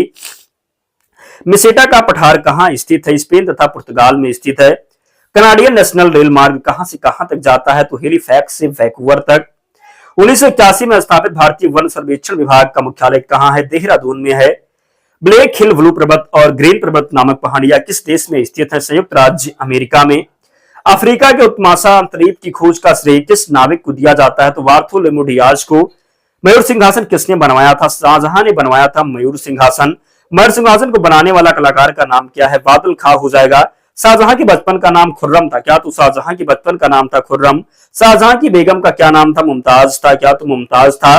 मिसेटा का पठार कहां स्थित है? स्पेन तथा पुर्तगाल में स्थित है। कनाडियन नेशनल रेल मार्ग कहां से कहां तक जाता है? तो हेलीफैक्स से वैंकूवर तक। 1981 में स्थापित भारतीय वन सर्वेक्षण विभाग का मुख्यालय कहां है? देहरादून में है। ब्लैक हिल ब्लू पर्वत और ग्रीन पर्वत नामक पहाड़ियां किस देश में स्थित है? संयुक्त राज्य अमेरिका में। अफ्रीका के उत्मासा अंतरीप की खोज का श्रेय किस नाविक को दिया जाता है? तो बार्थोलोमेव डियाज को। मयूर सिंहासन किसने बनवाया था? शाहजहां ने बनवाया था मयूर सिंहासन। मयूर सिंहासन को बनाने वाला कलाकार का नाम क्या है? बादल खां हो जाएगा। शाहजहां के बचपन का नाम खुर्रम था क्या? तो शाहजहां के बचपन का नाम था खुर्रम। शाहजहां की बेगम का क्या नाम था? मुमताज था क्या? तो मुमताज था।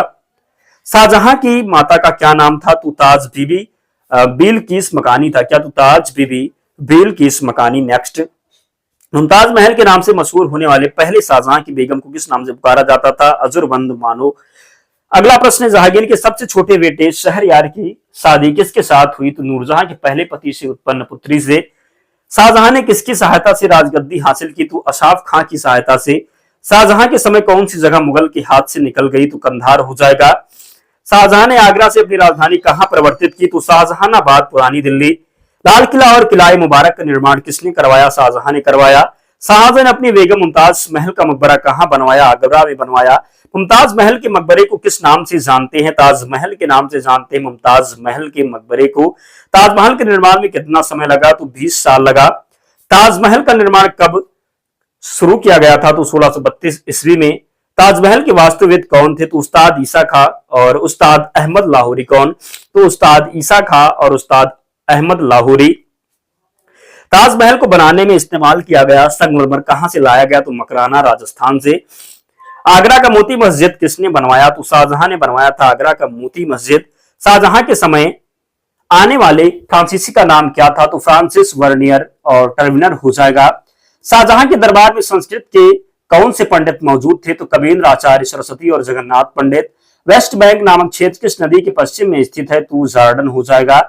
शाहजहां की माता का क्या नाम था? तो ताज बीबी बिलकिस मकानी था क्या? तो ताज बीबी बिलकिस मकानी। नेक्स्ट, मुमताज महल के नाम से मशहूर होने वाले पहले शाहजहां की बेगम को किस नाम से पुकारा जाता था? अजुरबंद मानो। अगला प्रश्न है, जहांगीर के सबसे छोटे बेटे शहरयार की शादी किसके साथ हुई? तो नूरजहां के पहले पति से उत्पन्न पुत्री से। शाहजहां ने किसकी सहायता से राजगद्दी हासिल की? तो अशाफ खां की सहायता से। शाहजहां के समय कौन सी जगह मुगल के हाथ से निकल गई? तो कंधार हो जाएगा। शाहजहां ने आगरा से अपनी राजधानी कहां परिवर्तित की? तो शाहजहानाबाद पुरानी दिल्ली। लाल किला और किला मुबारक का निर्माण किसने करवाया? शाहजहां ने करवाया। शाहजहां ने अपनी बेगम मुमताज महल का मकबरा कहां बनवाया? आगरा में बनवाया। मुमताज महल के मकबरे को किस नाम से जानते हैं? ताजमहल के नाम से जानते हैं मुमताज महल के मकबरे को। ताजमहल के निर्माण में कितना समय लगा? तो 20 साल लगा। ताजमहल का निर्माण कब शुरू किया गया था? तो 1632 ईस्वी में। ताजमहल के वास्तुविद कौन थे? तो उस्ताद ईसा खां और उस्ताद अहमद लाहौरी। कौन? तो उस्ताद ईसा खां और उस्ताद अहमद लाहौरी। ताजमहल को बनाने में इस्तेमाल किया गया संगमरमर कहां से लाया गया? तो मकराना राजस्थान से। आगरा का मोती मस्जिद किसने बनवाया? तो शाहजहां ने बनवाया था आगरा का मोती मस्जिद। शाहजहां के समय आने वाले फ्रांसीसी का नाम क्या था? तो फ्रांसिस वर्नियर और टर्मिनर हो जाएगा। शाहजहां के दरबार में संस्कृत के कौन से पंडित मौजूद थे? तो कबीर, आचार्य सरस्वती और जगन्नाथ पंडित। वेस्ट बैंक नामक क्षेत्र किस नदी के पश्चिम में स्थित है? तो जॉर्डन हो जाएगा।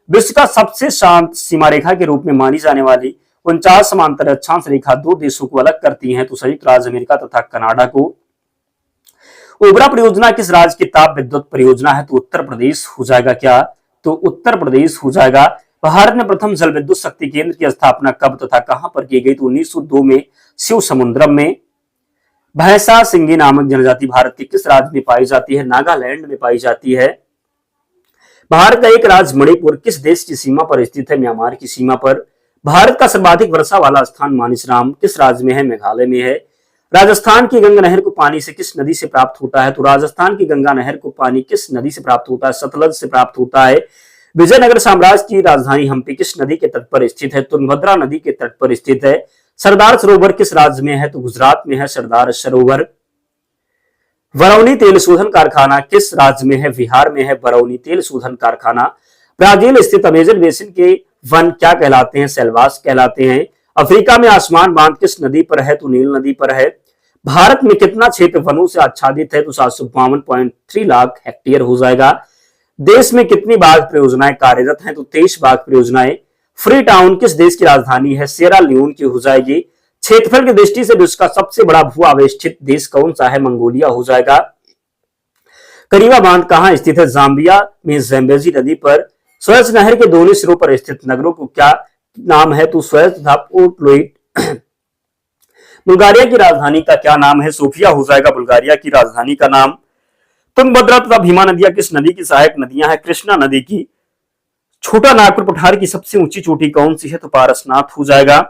विश्व का सबसे शांत सीमा रेखा के रूप में मानी जाने वाली 49 समांतर अक्षांश रेखा दो देशों को अलग करती है? तो संयुक्त राज्य अमेरिका तथा कनाडा को। ओबरा परियोजना किस राज्य की ताप विद्युत परियोजना है? तो उत्तर प्रदेश हो जाएगा क्या? तो उत्तर प्रदेश हो जाएगा। भारत में प्रथम जल विद्युत शक्ति केंद्र की स्थापना कब तथा कहां पर की गई? तो 1902 में शिव समुद्रम में। भैंसा सिंगी नामक जनजाति भारत के किस राज्य में पाई जाती है? नागालैंड में पाई जाती है। भारत का एक राज्य मणिपुर किस देश की सीमा पर स्थित है? म्यांमार की सीमा पर। भारत का सर्वाधिक वर्षा वाला स्थान मानिसराम किस राज्य में है? मेघालय में है। राजस्थान की गंगा नहर को पानी से किस नदी से प्राप्त होता है? तो राजस्थान की गंगा नहर को पानी किस नदी से प्राप्त होता है? सतलज से प्राप्त होता है। विजयनगर साम्राज्य की राजधानी हम्पी किस नदी के तट पर स्थित है? तुंगभद्रा नदी के तट पर स्थित है। सरदार सरोवर किस राज्य में है? तो गुजरात में है सरदार सरोवर। बरौनी तेल शोधन कारखाना किस राज्य में है? बिहार में है बरौनी तेल शोधन कारखाना। ब्राजील स्थित अमेजन बेसिन के वन क्या कहलाते हैं? सेल्वास कहलाते हैं। अफ्रीका में आसमान बांध किस नदी पर है? तो नील नदी पर है। भारत में कितना क्षेत्र वनों से आच्छादित है? तो 752.3 लाख हेक्टेयर हो जाएगा। देश में कितनी बाघ परियोजनाएं कार्यरत हैं? तो 23 बाघ परियोजनाएं। फ्री टाउन किस देश की राजधानी है? सिएरा लियोन की हो जाएगी। क्षेत्रफल की दृष्टि से विश्व का सबसे बड़ा भू आवेष्टित देश कौन सा है? मंगोलिया हो जाएगा। करीवा बांध कहां स्थित है? जाम्बिया में ज़ैम्बेजी नदी पर। सुएज नहर के दोनों सिरों पर स्थित नगरों को क्या नाम है? तो सुएज तथा पोर्ट लुइस। बुल्गारिया की राजधानी का क्या नाम है? सोफिया हो जाएगा बुल्गारिया की राजधानी का नाम। तुंगभद्रा तथा भीमा नदियां किस नदी की सहायक नदियां हैं? कृष्णा नदी की। छोटा नागपुर पठार की सबसे ऊंची चोटी कौन सी है? तो पारसनाथ हो जाएगा।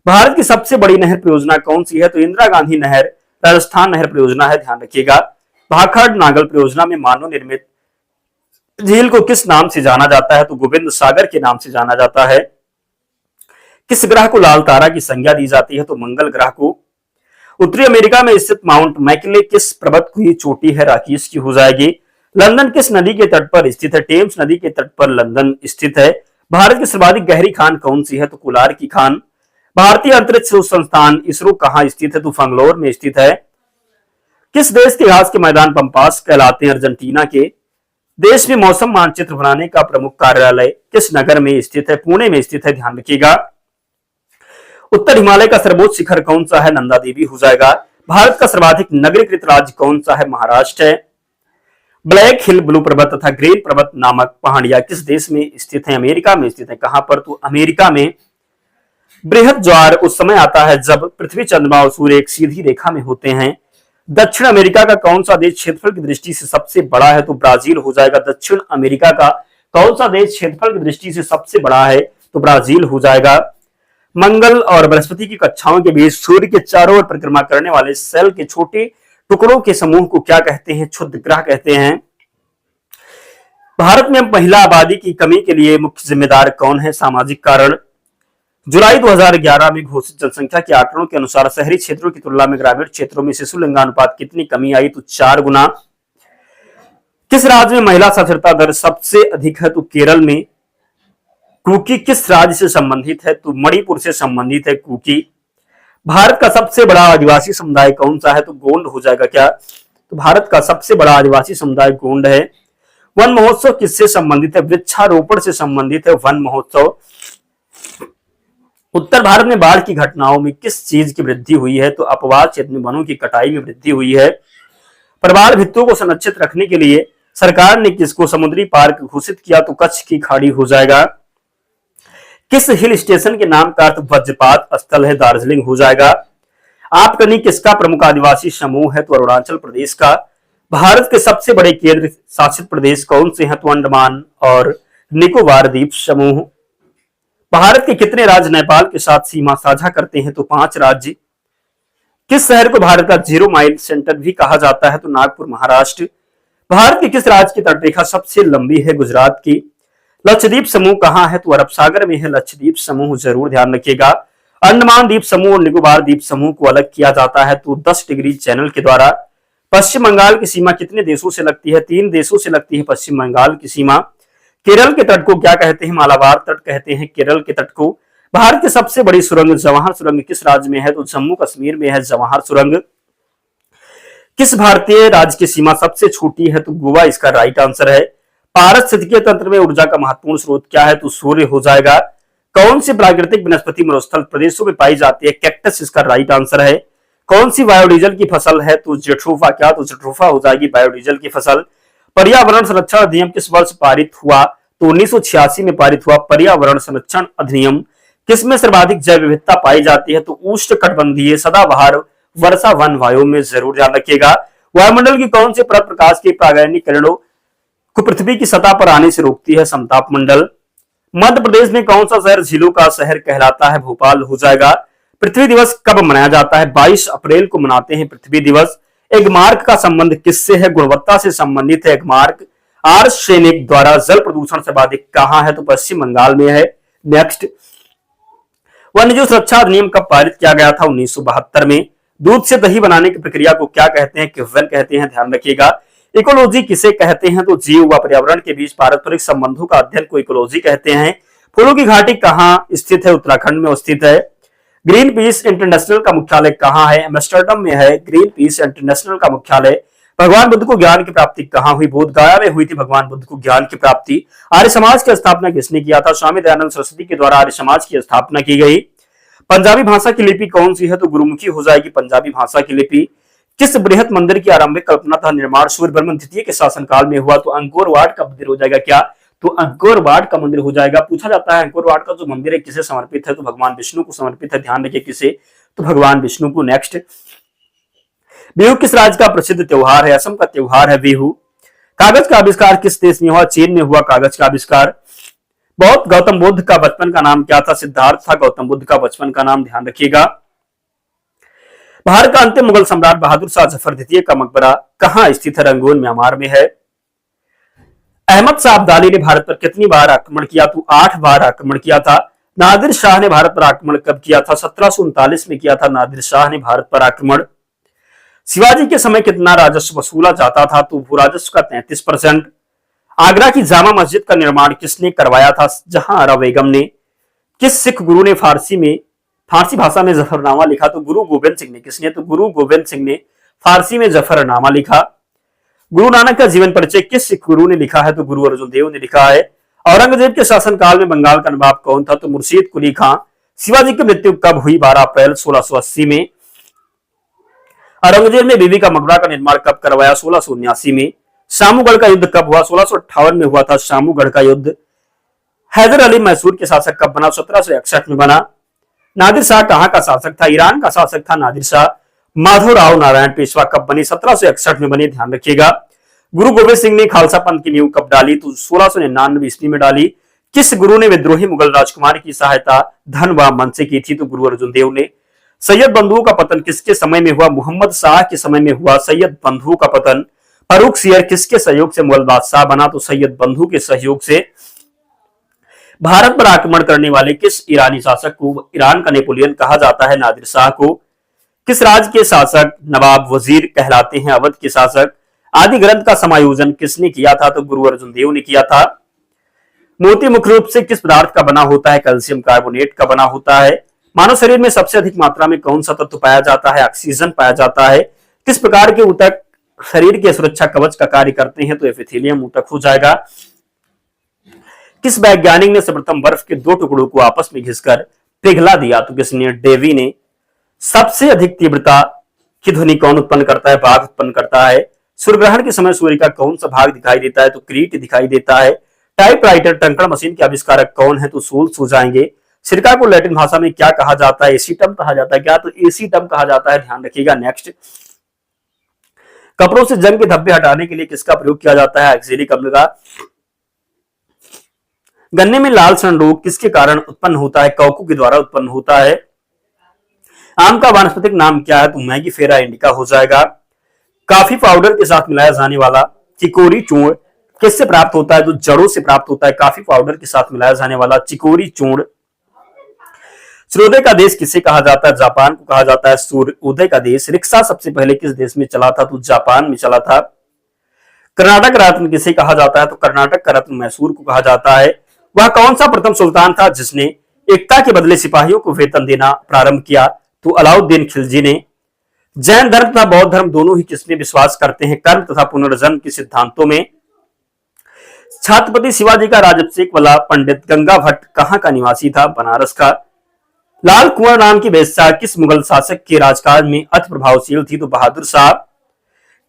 भारत की सबसे बड़ी नहर परियोजना कौन सी है? तो इंदिरा गांधी नहर राजस्थान नहर परियोजना है, ध्यान रखिएगा। भाखड़ नागल परियोजना में मानव निर्मित झील को किस नाम से जाना जाता है? तो गोविंद सागर के नाम से जाना जाता है। किस ग्रह को लाल तारा की संज्ञा दी जाती है? तो मंगल ग्रह को। उत्तरी अमेरिका में स्थित माउंट मैकिले किस पर्वत की चोटी है? राकीस की हो जाएगी। लंदन किस नदी के तट पर स्थित है? टेम्स नदी के तट पर लंदन स्थित है। भारत की सर्वाधिक गहरी खान कौन सी है? तो कोलार की खान। भारतीय अंतरिक्ष संस्थान इसरो कहां स्थित है? तो फंगलोर में स्थित है। किस देश के घास के मैदान पंपास कहलाते हैं? अर्जेंटीना के। देश में मौसम मानचित्र बनाने का प्रमुख कार्यालय किस नगर में स्थित है? पुणे में स्थित है, ध्यान रखिएगा। उत्तर हिमालय का सर्वोच्च शिखर कौन सा है? नंदा देवी हो जाएगा। भारत का सर्वाधिक नगरीकृत राज्य कौन सा है? महाराष्ट्र है। ब्लैक हिल ब्लू पर्वत तथा ग्रीन पर्वत नामक पहाड़ियां किस देश में स्थित है? अमेरिका में स्थित है। कहां पर? तो अमेरिका में। बृहद ज्वार उस समय आता है जब पृथ्वी, चंद्रमा और सूर्य एक सीधी रेखा में होते हैं। दक्षिण अमेरिका का कौन सा देश क्षेत्रफल की दृष्टि से सबसे बड़ा है? तो ब्राजील हो जाएगा। दक्षिण अमेरिका का कौन सा देश क्षेत्रफल की दृष्टि से सबसे बड़ा है? तो ब्राजील हो जाएगा। मंगल और बृहस्पति की कक्षाओं के बीच सूर्य के चारों ओर परिक्रमा करने वाले सेल के छोटे टुकड़ों के समूह को क्या कहते हैं? क्षुद्र ग्रह कहते हैं। भारत में महिला आबादी की कमी के लिए मुख्य जिम्मेदार कौन है? सामाजिक कारण। जुलाई 2011 में घोषित जनसंख्या के आंकड़ों के अनुसार शहरी क्षेत्रों की तुलना में ग्रामीण क्षेत्रों में शिशु लिंगानुपात कितनी कमी आई? तो 4 गुना। किस राज्य में महिला साक्षरता दर सबसे अधिक है? तो केरल में। कुकी किस राज्य से संबंधित है? तो मणिपुर से संबंधित है कुकी। भारत का सबसे बड़ा आदिवासी समुदाय कौन सा है? तो गोंड हो जाएगा क्या? तो भारत का सबसे बड़ा आदिवासी समुदाय गोंड है। वन महोत्सव किससे संबंधित है? वृक्षारोपण से संबंधित है वन महोत्सव। उत्तर भारत में बाढ़ की घटनाओं में किस चीज की वृद्धि हुई है? तो अपवाद क्षेत्र में वनों की कटाई में वृद्धि हुई है। प्रवाल भित्तों को संरक्षित रखने के लिए सरकार ने किसको समुद्री पार्क घोषित किया? तो कच्छ की खाड़ी हो जाएगा। किस हिल स्टेशन के नाम का अर्थ वज्रपात स्थल है? दार्जिलिंग हो जाएगा। आपकनी किसका प्रमुख आदिवासी समूह है? तो अरुणाचल प्रदेश का। भारत के सबसे बड़े केंद्र शासित प्रदेश कौन से हैं? तो अंडमान और निकोबार द्वीप समूह। भारत के कितने राज्य नेपाल के साथ सीमा साझा करते हैं? तो 5 राज्य। किस शहर को भारत का 0 माइल सेंटर भी कहा जाता है? तो नागपुर महाराष्ट्र। भारत के किस राज्य की तटरेखा सबसे लंबी है? गुजरात की। लक्षद्वीप समूह कहां है? तो अरब सागर में है लक्षद्वीप समूह, जरूर ध्यान रखिएगा। अंडमान द्वीप समूह और निकोबार द्वीप समूह को अलग किया जाता है तो 10 डिग्री चैनल के द्वारा। पश्चिम बंगाल की सीमा कितने देशों से लगती है? 3 देशों से लगती है पश्चिम बंगाल की सीमा। केरल के तट को क्या कहते हैं? मालाबार तट कहते हैं केरल के तट को। भारत की सबसे बड़ी सुरंग जवाहर सुरंग किस राज्य में है? तो जम्मू कश्मीर में है जवाहर सुरंग। किस भारतीय राज्य की सीमा सबसे छोटी है? तो गोवा इसका राइट आंसर है। पारिस्थितिकीय तंत्र में ऊर्जा का महत्वपूर्ण स्रोत क्या है? तो सूर्य हो जाएगा। कौन सी प्राकृतिक वनस्पति मरुस्थल प्रदेशों में पाई जाती है? कैक्टस इसका राइट आंसर है। कौन सी बायोडीजल की फसल है? तो जेट्रोफा। क्या? तो जेट्रोफा हो जाएगी बायोडीजल की फसल। पर्यावरण संरक्षण अधिनियम किस वर्ष पारित हुआ? तो 1986 में पारित हुआ पर्यावरण संरक्षण अधिनियम किसमें सर्वाधिक जैव विविधता पाई जाती है? तो उष्णकटिबंधीय सदाबहार वर्षा वन वायु में, जरूर ध्यान रखिएगा। वायुमंडल की कौन सी परत प्रकाश के प्रागैनिक किरणों को पृथ्वी की सतह पर आने से रोकती है? समताप मंडल। मध्य प्रदेश में कौन सा शहर झीलों का शहर कहलाता है? भोपाल हो जाएगा। पृथ्वी दिवस कब मनाया जाता है? 22 अप्रैल को मनाते हैं पृथ्वी दिवस। एगमार्क का संबंध किससे है? गुणवत्ता से संबंधित है एगमार्क। आर्सेनिक द्वारा जल प्रदूषण सर्वाधिक कहां है? तो पश्चिम बंगाल में है। नेक्स्ट, वन्यजीव सुरक्षा अधिनियम कब पारित किया गया था? 1972 में। दूध से दही बनाने की प्रक्रिया को क्या कहते हैं? किण्वन कहते हैं, ध्यान रखिएगा। इकोलॉजी किसे कहते हैं? तो जीव व पर्यावरण के बीच पारस्परिक संबंधों का अध्ययन को इकोलॉजी कहते हैं। फूलों की घाटी कहां स्थित है? उत्तराखंड में स्थित है। ग्रीन पीस इंटरनेशनल का मुख्यालय कहां है? एम्स्टर्डम में है ग्रीन पीस इंटरनेशनल का मुख्यालय। भगवान बुद्ध को ज्ञान की प्राप्ति कहां हुई? बोध गया में हुई थी भगवान बुद्ध को ज्ञान की प्राप्ति। आर्य समाज की स्थापना किसने किया था? स्वामी दयानंद सरस्वती के द्वारा आर्य समाज की स्थापना की गई। पंजाबी भाषा की लिपि कौन सी है? तो गुरुमुखी हो जाएगी पंजाबी भाषा की लिपि। किस बृहत मंदिर की आरंभिक कल्पना तथा निर्माण सूर्यवर्मन द्वितीय के शासनकाल में हुआ? तो अंकोर वाट का मंदिर हो जाएगा। क्या? तो अंकोर वाट का मंदिर हो जाएगा। पूछा जाता है अंकोर वाट का जो मंदिर है किसे समर्पित है? तो भगवान विष्णु को समर्पित है, ध्यान रखिए किसे? तो भगवान विष्णु को। नेक्स्ट, बिहू किस राज्य का प्रसिद्ध त्योहार है? असम का त्योहार है बिहू। कागज का आविष्कार किस देश में हुआ? चीन में हुआ कागज का आविष्कार। गौतम बुद्ध का बचपन का नाम क्या था? सिद्धार्थ था गौतम बुद्ध का बचपन का नाम, ध्यान रखिएगा। भारत का अंतिम मुगल सम्राट बहादुर शाह जफर द्वितीय का मकबरा कहां स्थित है? रंगून म्यांमार में है। अहमद शाह अब्दाली ने भारत पर कितनी बार आक्रमण किया? तो 8 बार आक्रमण किया था। नादिर शाह ने भारत पर आक्रमण कब किया था? 1739 में किया था नादिर शाह ने भारत पर आक्रमण। शिवाजी के समय कितना राजस्व वसूला जाता था? तो भू राजस्व का 33%। आगरा की जामा मस्जिद का निर्माण किसने करवाया था? जहांआरा बेगम ने। किस सिख गुरु ने फारसी भाषा में जफरनामा लिखा? तो गुरु गोबिंद सिंह ने। किसने? तो गुरु गोबिंद सिंह ने फारसी में जफरनामा लिखा। गुरु नानक का जीवन परिचय किस सिख गुरु ने लिखा है? तो गुरु अर्जुन देव ने लिखा है। औरंगजेब के शासनकाल में बंगाल का नवाब कौन था? तो मुर्शीद कुली खां। शिवाजी की मृत्यु कब हुई? 12 अप्रैल 1680 में। औरंगजेब ने बीबी का मकबरा का निर्माण कब करवाया? 1679 में। शामूगढ़ का युद्ध कब हुआ? 1658 में हुआ था शामूगढ़ का युद्ध। हैदर अली मैसूर के शासक कब बना? 1761 में बना। नादिर शाह कहां का शासक था? ईरान का शासक था नादिर शाह। माधवराव नारायण पेशवा कब बनी? 1761 में बनी, ध्यान रखिएगा। गुरु गोबिंद सिंह ने खालसा पंथ की नींव कब डाली? तो 1699 ईस्वी में डाली। किस गुरु ने विद्रोही मुगल राजकुमार की सहायता धन व मन से की थी? तो गुरु अर्जुन देव ने। सैयद बंधुओं का पतन किसके समय में हुआ? मोहम्मद शाह के समय में हुआ सैयद बंधुओं का पतन। फारूक सियर किसके सहयोग से मुगल बादशाह बना? तो सैयद बंधु के सहयोग से। भारत पर आक्रमण करने वाले किस ईरानी शासक को ईरान का नेपोलियन कहा जाता है? नादिर शाह को। किस राज्य के शासक नवाब वजीर कहलाते हैं? अवध के शासक। आदि ग्रंथ का समायोजन किसने किया था? तो गुरु अर्जुन देव ने किया था। मोती मुख्य रूप से किस पदार्थ का बना होता है? कैल्शियम कार्बोनेट का बना होता है। मानव शरीर में सबसे अधिक मात्रा में कौन सा तत्व पाया जाता है? ऑक्सीजन पाया जाता है। किस प्रकार के ऊतक शरीर के सुरक्षा कवच का कार्य करते हैं? तो एपिथेलियम ऊतक हो जाएगा। किस वैज्ञानिक ने सर्वप्रथम बर्फ के 2 टुकड़ों को आपस में घिसकर पिघला दिया? तो किसने? डेवी ने। सबसे अधिक तीव्रता की ध्वनि कौन उत्पन्न करता है? बाघ उत्पन्न करता है। सूर्य ग्रहण के समय सूर्य का कौन सा भाग दिखाई देता है? तो क्रीट दिखाई देता है। टाइपराइटर टंकण मशीन के आविष्कारक कौन है? तो शूल्स हो जाएंगे। सिरका को लैटिन भाषा में क्या कहा जाता है? एसीटम कहा जाता है। क्या? तो एसीटम कहा जाता है, ध्यान रखिएगा। नेक्स्ट, कपड़ों से जंग के धब्बे हटाने के लिए किसका प्रयोग किया जाता है? एक्जेलिक अम्ल का। गन्ने में लाल सन रोग किसके कारण उत्पन्न होता है? कवकों के द्वारा उत्पन्न होता है। आम का वानस्पतिक नाम क्या है? तो मैगीफेरा इंडिका हो जाएगा। कॉफी पाउडर के साथ मिलाया जाने वाला चिकोरी चूर्ण किससे प्राप्त होता है? तो जड़ों से प्राप्त होता है। कॉफी पाउडर के साथ मिलाया जाने वाला चिकोरी चूर्ण। सूर्योदय का देश किसे कहा जाता है? जापान को कहा जाता है सूर्योदय का देश। रिक्शा सबसे पहले किस देश में चला था? तो जापान में चला था। कर्नाटक रत्न किसे कहा जाता है? तो कर्नाटक का रत्न मैसूर को कहा जाता है। वह कौन सा प्रथम सुल्तान था जिसने एकता के बदले सिपाहियों को वेतन देना प्रारंभ किया? तो अलाउद्दीन खिलजी ने। जैन धर्म तथा बौद्ध धर्म दोनों ही किसमें विश्वास करते हैं? कर्म तथा पुनर्जन्म के सिद्धांतों में। छत्रपति शिवाजी का राजअभिषेक वाला पंडित गंगा भट्ट कहां का निवासी था? बनारस का। लाल कुंवर नाम की वेश्या किस मुगल शासक के राजकाल में अति प्रभावशील थी? तो बहादुर शाह।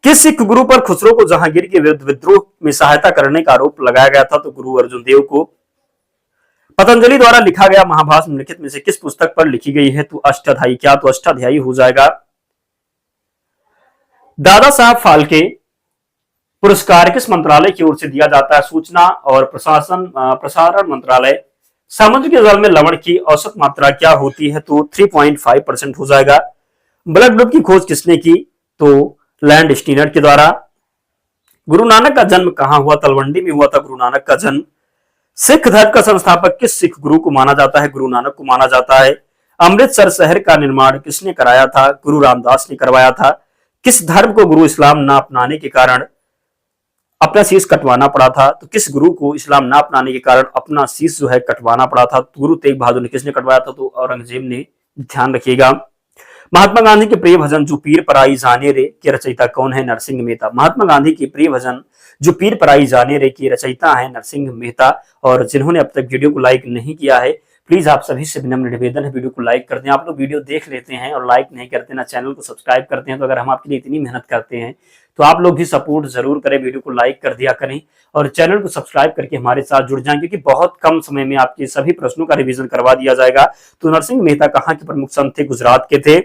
किस सिख गुरु पर खुसरो को जहांगीर के विरुद्ध विद्रोह में सहायता करने का आरोप लगाया गया था? तो गुरु अर्जुन देव को। पतंजलि द्वारा लिखा गया महाभारत निम्नलिखित में से किस पुस्तक पर लिखी गई है? तो अष्टाध्यायी। क्या? तो अष्टाध्यायी हो जाएगा। दादा साहब फाल्के पुरस्कार किस मंत्रालय की ओर से दिया जाता है? सूचना और प्रसारण मंत्रालय। समुद्र के जल में लवण की औसत मात्रा क्या होती है? तो 3.5% हो जाएगा। ब्लड ग्रुप की खोज किसने की? तो लैंड स्टीनर के द्वारा। गुरु नानक का जन्म कहां हुआ? तलवंडी में हुआ था गुरु नानक का जन्म। सिख धर्म का संस्थापक किस सिख गुरु को माना जाता है? गुरु नानक को माना जाता है। अमृतसर शहर का निर्माण किसने कराया था? गुरु रामदास ने करवाया था। किस धर्म को गुरु इस्लाम न अपनाने के कारण अपना शीश कटवाना पड़ा था? तो किस गुरु को इस्लाम न अपनाने के कारण अपना शीश जो है कटवाना पड़ा था? तो गुरु तेग बहादुर ने। किसने कटवाया था? तो औरंगजेब ने। ध्यान रखिएगा। महात्मा गांधी के प्रिय भजन जो पीर पराई जाने रे के रचयिता कौन है? नरसिंह मेहता। महात्मा गांधी के प्रिय भजन जो पीर पराई जाने रे की रचयिता है नरसिंह मेहता। और जिन्होंने अब तक वीडियो को लाइक नहीं किया है, प्लीज आप सभी से विनम्र निवेदन है वीडियो को लाइक कर दें। आप लोग वीडियो देख लेते हैं और लाइक नहीं करते, ना चैनल को सब्सक्राइब करते हैं। तो अगर हम आपके लिए इतनी मेहनत करते हैं तो आप लोग भी सपोर्ट जरूर करें, वीडियो को लाइक कर दिया करें और चैनल को सब्सक्राइब करके हमारे साथ जुड़ जाएं, क्योंकि बहुत कम समय में आपके सभी प्रश्नों का रिवीजन करवा दिया जाएगा। तो नरसिंह मेहता कहाँ के प्रमुख संत थे? गुजरात के थे।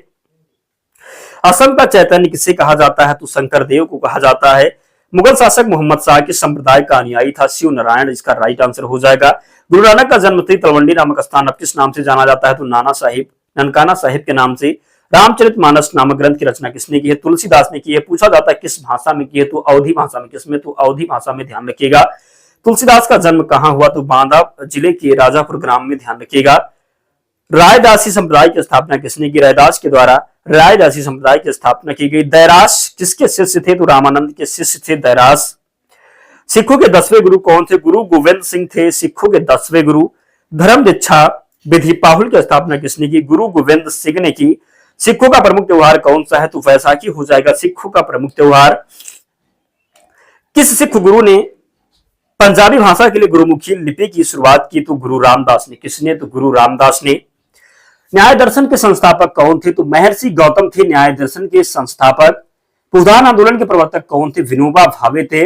असम का चैतन्य किसे कहा जाता है? तो शंकर देव को कहा जाता है। मुगल शासक मोहम्मद शाह के संप्रदाय का अनुयायी था? शिव नारायण। इसका राइट आंसर हो जाएगा। गुरु नानक का जन्मस्थल तलवंडी नामक स्थान अब किस नाम से जाना जाता है? तो ननकाना साहिब के नाम से। रामचरितमानस नामक ग्रंथ की रचना किसने की है? तुलसीदास ने की है। पूछा जाता है किस भाषा में की है? तो अवधी भाषा में। किसमें? तो अवधी भाषा में। ध्यान रखिएगा। तुलसीदास का जन्म कहां हुआ? तो बांदा जिले के राजापुर ग्राम में। ध्यान रखिएगा। रायदासी संप्रदाय की स्थापना किसने की? रैदास के द्वारा रायदासी संप्रदाय की स्थापना की गई। दैरास किसके शिष्य थे? तो रामानंद के शिष्य थे दैरास। सिखों के 10वें गुरु कौन थे? गुरु गोविंद सिंह थे सिखों के 10वें गुरु। धर्म दीक्षा विधि पाहुल की स्थापना किसने की? गुरु गोविंद सिंह ने की। सिखों का प्रमुख त्योहार कौन सा है? तो वैसाखी हो जाएगा सिखों का प्रमुख त्योहार। किस सिख गुरु ने पंजाबी भाषा के लिए गुरुमुखी लिपि की शुरुआत की? तो गुरु रामदास ने। किसने? तो गुरु रामदास ने। न्याय दर्शन के संस्थापक कौन थे? तो महर्षि गौतम थे न्याय दर्शन के संस्थापक। भूदान आंदोलन के प्रवर्तक कौन थे? विनोबा भावे थे।